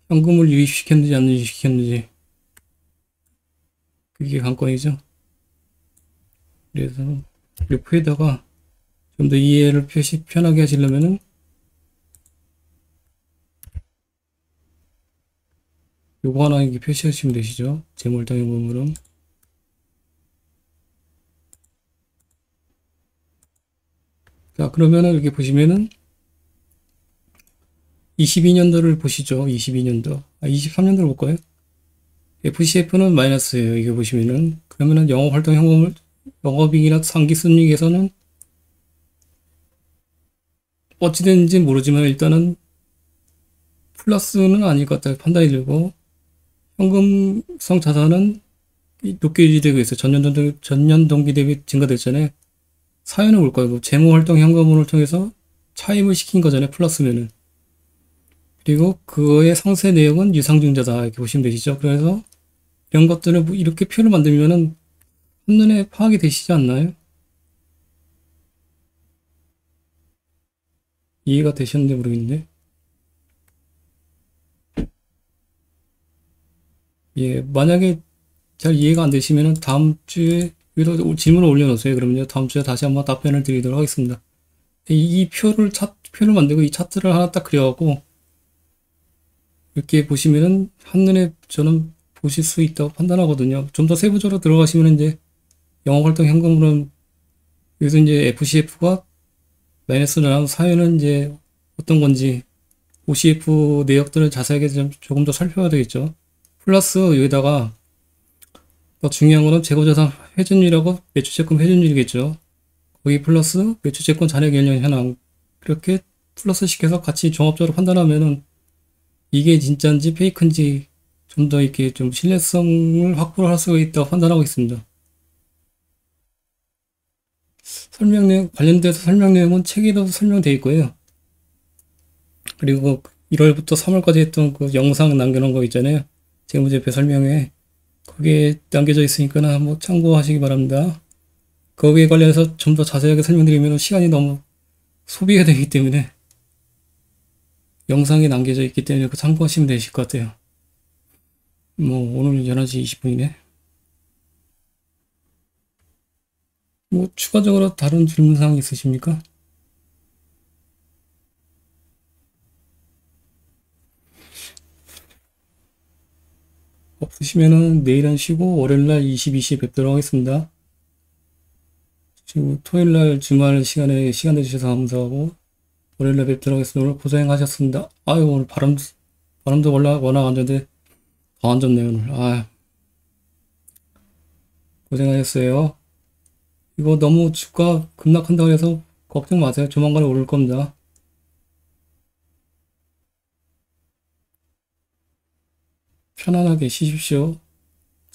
현금을 유입시켰는지 안 유입시켰는지. 그게 관건이죠. 그래서 이 표에다가 좀 더 이해를 편하게 하시려면은 요거 하나 이렇게 표시하시면 되시죠. 재무활동 현금으로. 자, 그러면은 이렇게 보시면은 22년도를 보시죠. 22년도. 23년도를 볼까요? FCF는 마이너스예요. 이게 보시면은. 그러면은 영업활동 현금을, 영업이익이나 상기순이익에서는 어찌됐는지 모르지만 일단은 플러스는 아닐 것 같다 판단이 들고, 현금성 자산은 높게 유지되고 있어요. 전년 동기 대비 증가됐잖아요. 사연은 뭘까요? 재무활동 현금을 통해서 차입을 시킨 거잖아요. 플러스면은. 그리고 그거의 상세 내역은 유상증자다. 이렇게 보시면 되시죠. 그래서 이런 것들을 뭐 이렇게 표를 만들면은 한눈에 파악이 되시지 않나요? 이해가 되셨는지 모르겠는데. 예, 만약에 잘 이해가 안 되시면은 다음 주에 여기다 질문을 올려놓으세요. 그러면요, 다음 주에 다시 한번 답변을 드리도록 하겠습니다. 이 표를 만들고 이 차트를 하나 딱 그려갖고 이렇게 보시면은 한눈에 저는 보실 수 있다고 판단하거든요. 좀 더 세부적으로 들어가시면 이제 영업활동 현금으로는 여기서 이제 FCF가 마이너스로 나온 사유는 이제 어떤 건지 OCF 내역들을 자세하게 조금 더 살펴야 되겠죠. 플러스 여기다가 더 중요한 거는 재고자산 회전율하고 매출채권 회전율이겠죠. 거기 플러스 매출채권 잔액 연령 현황, 그렇게 플러스 시켜서 같이 종합적으로 판단하면은 이게 진짜인지 페이크인지 좀 더 이렇게 좀 신뢰성을 확보를 할 수가 있다고 판단하고 있습니다. 설명 내용, 관련돼서 설명 내용은 책에도 설명되어 있고요. 그리고 1월부터 3월까지 했던 그 영상 남겨놓은 거 있잖아요. 재무제표 설명회. 거기에 남겨져 있으니까 한번 참고하시기 바랍니다. 거기에 관련해서 좀 더 자세하게 설명드리면 시간이 너무 소비가 되기 때문에 영상이 남겨져 있기 때문에 그 참고하시면 되실 것 같아요. 뭐 오늘 11시 20분이네. 뭐 추가적으로 다른 질문사항 있으십니까? 없으시면은 내일은 쉬고 월요일날 22시에 뵙도록 하겠습니다. 지금 토요일날 주말 시간 내주셔서 감사하고 월요일날 뵙도록 하겠습니다. 오늘 고생하셨습니다. 아유, 오늘 바람도 워낙 안 좋은데 더 안 좋네요, 오늘. 아, 고생하셨어요. 이거 너무 주가 급락한다고 해서 걱정 마세요. 조만간에 오를 겁니다. 편안하게 쉬십시오.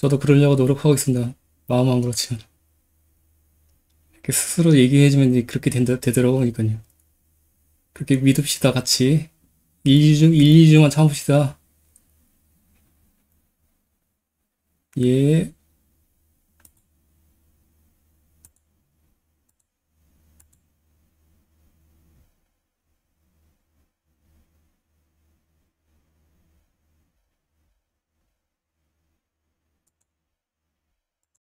저도 그러려고 노력하고 있습니다. 마음은 그렇지만. 이렇게 스스로 얘기해주면 이제 그렇게 되더라고, 그러니까요. 그렇게 믿읍시다, 같이. 1, 2주만 참읍시다. 예.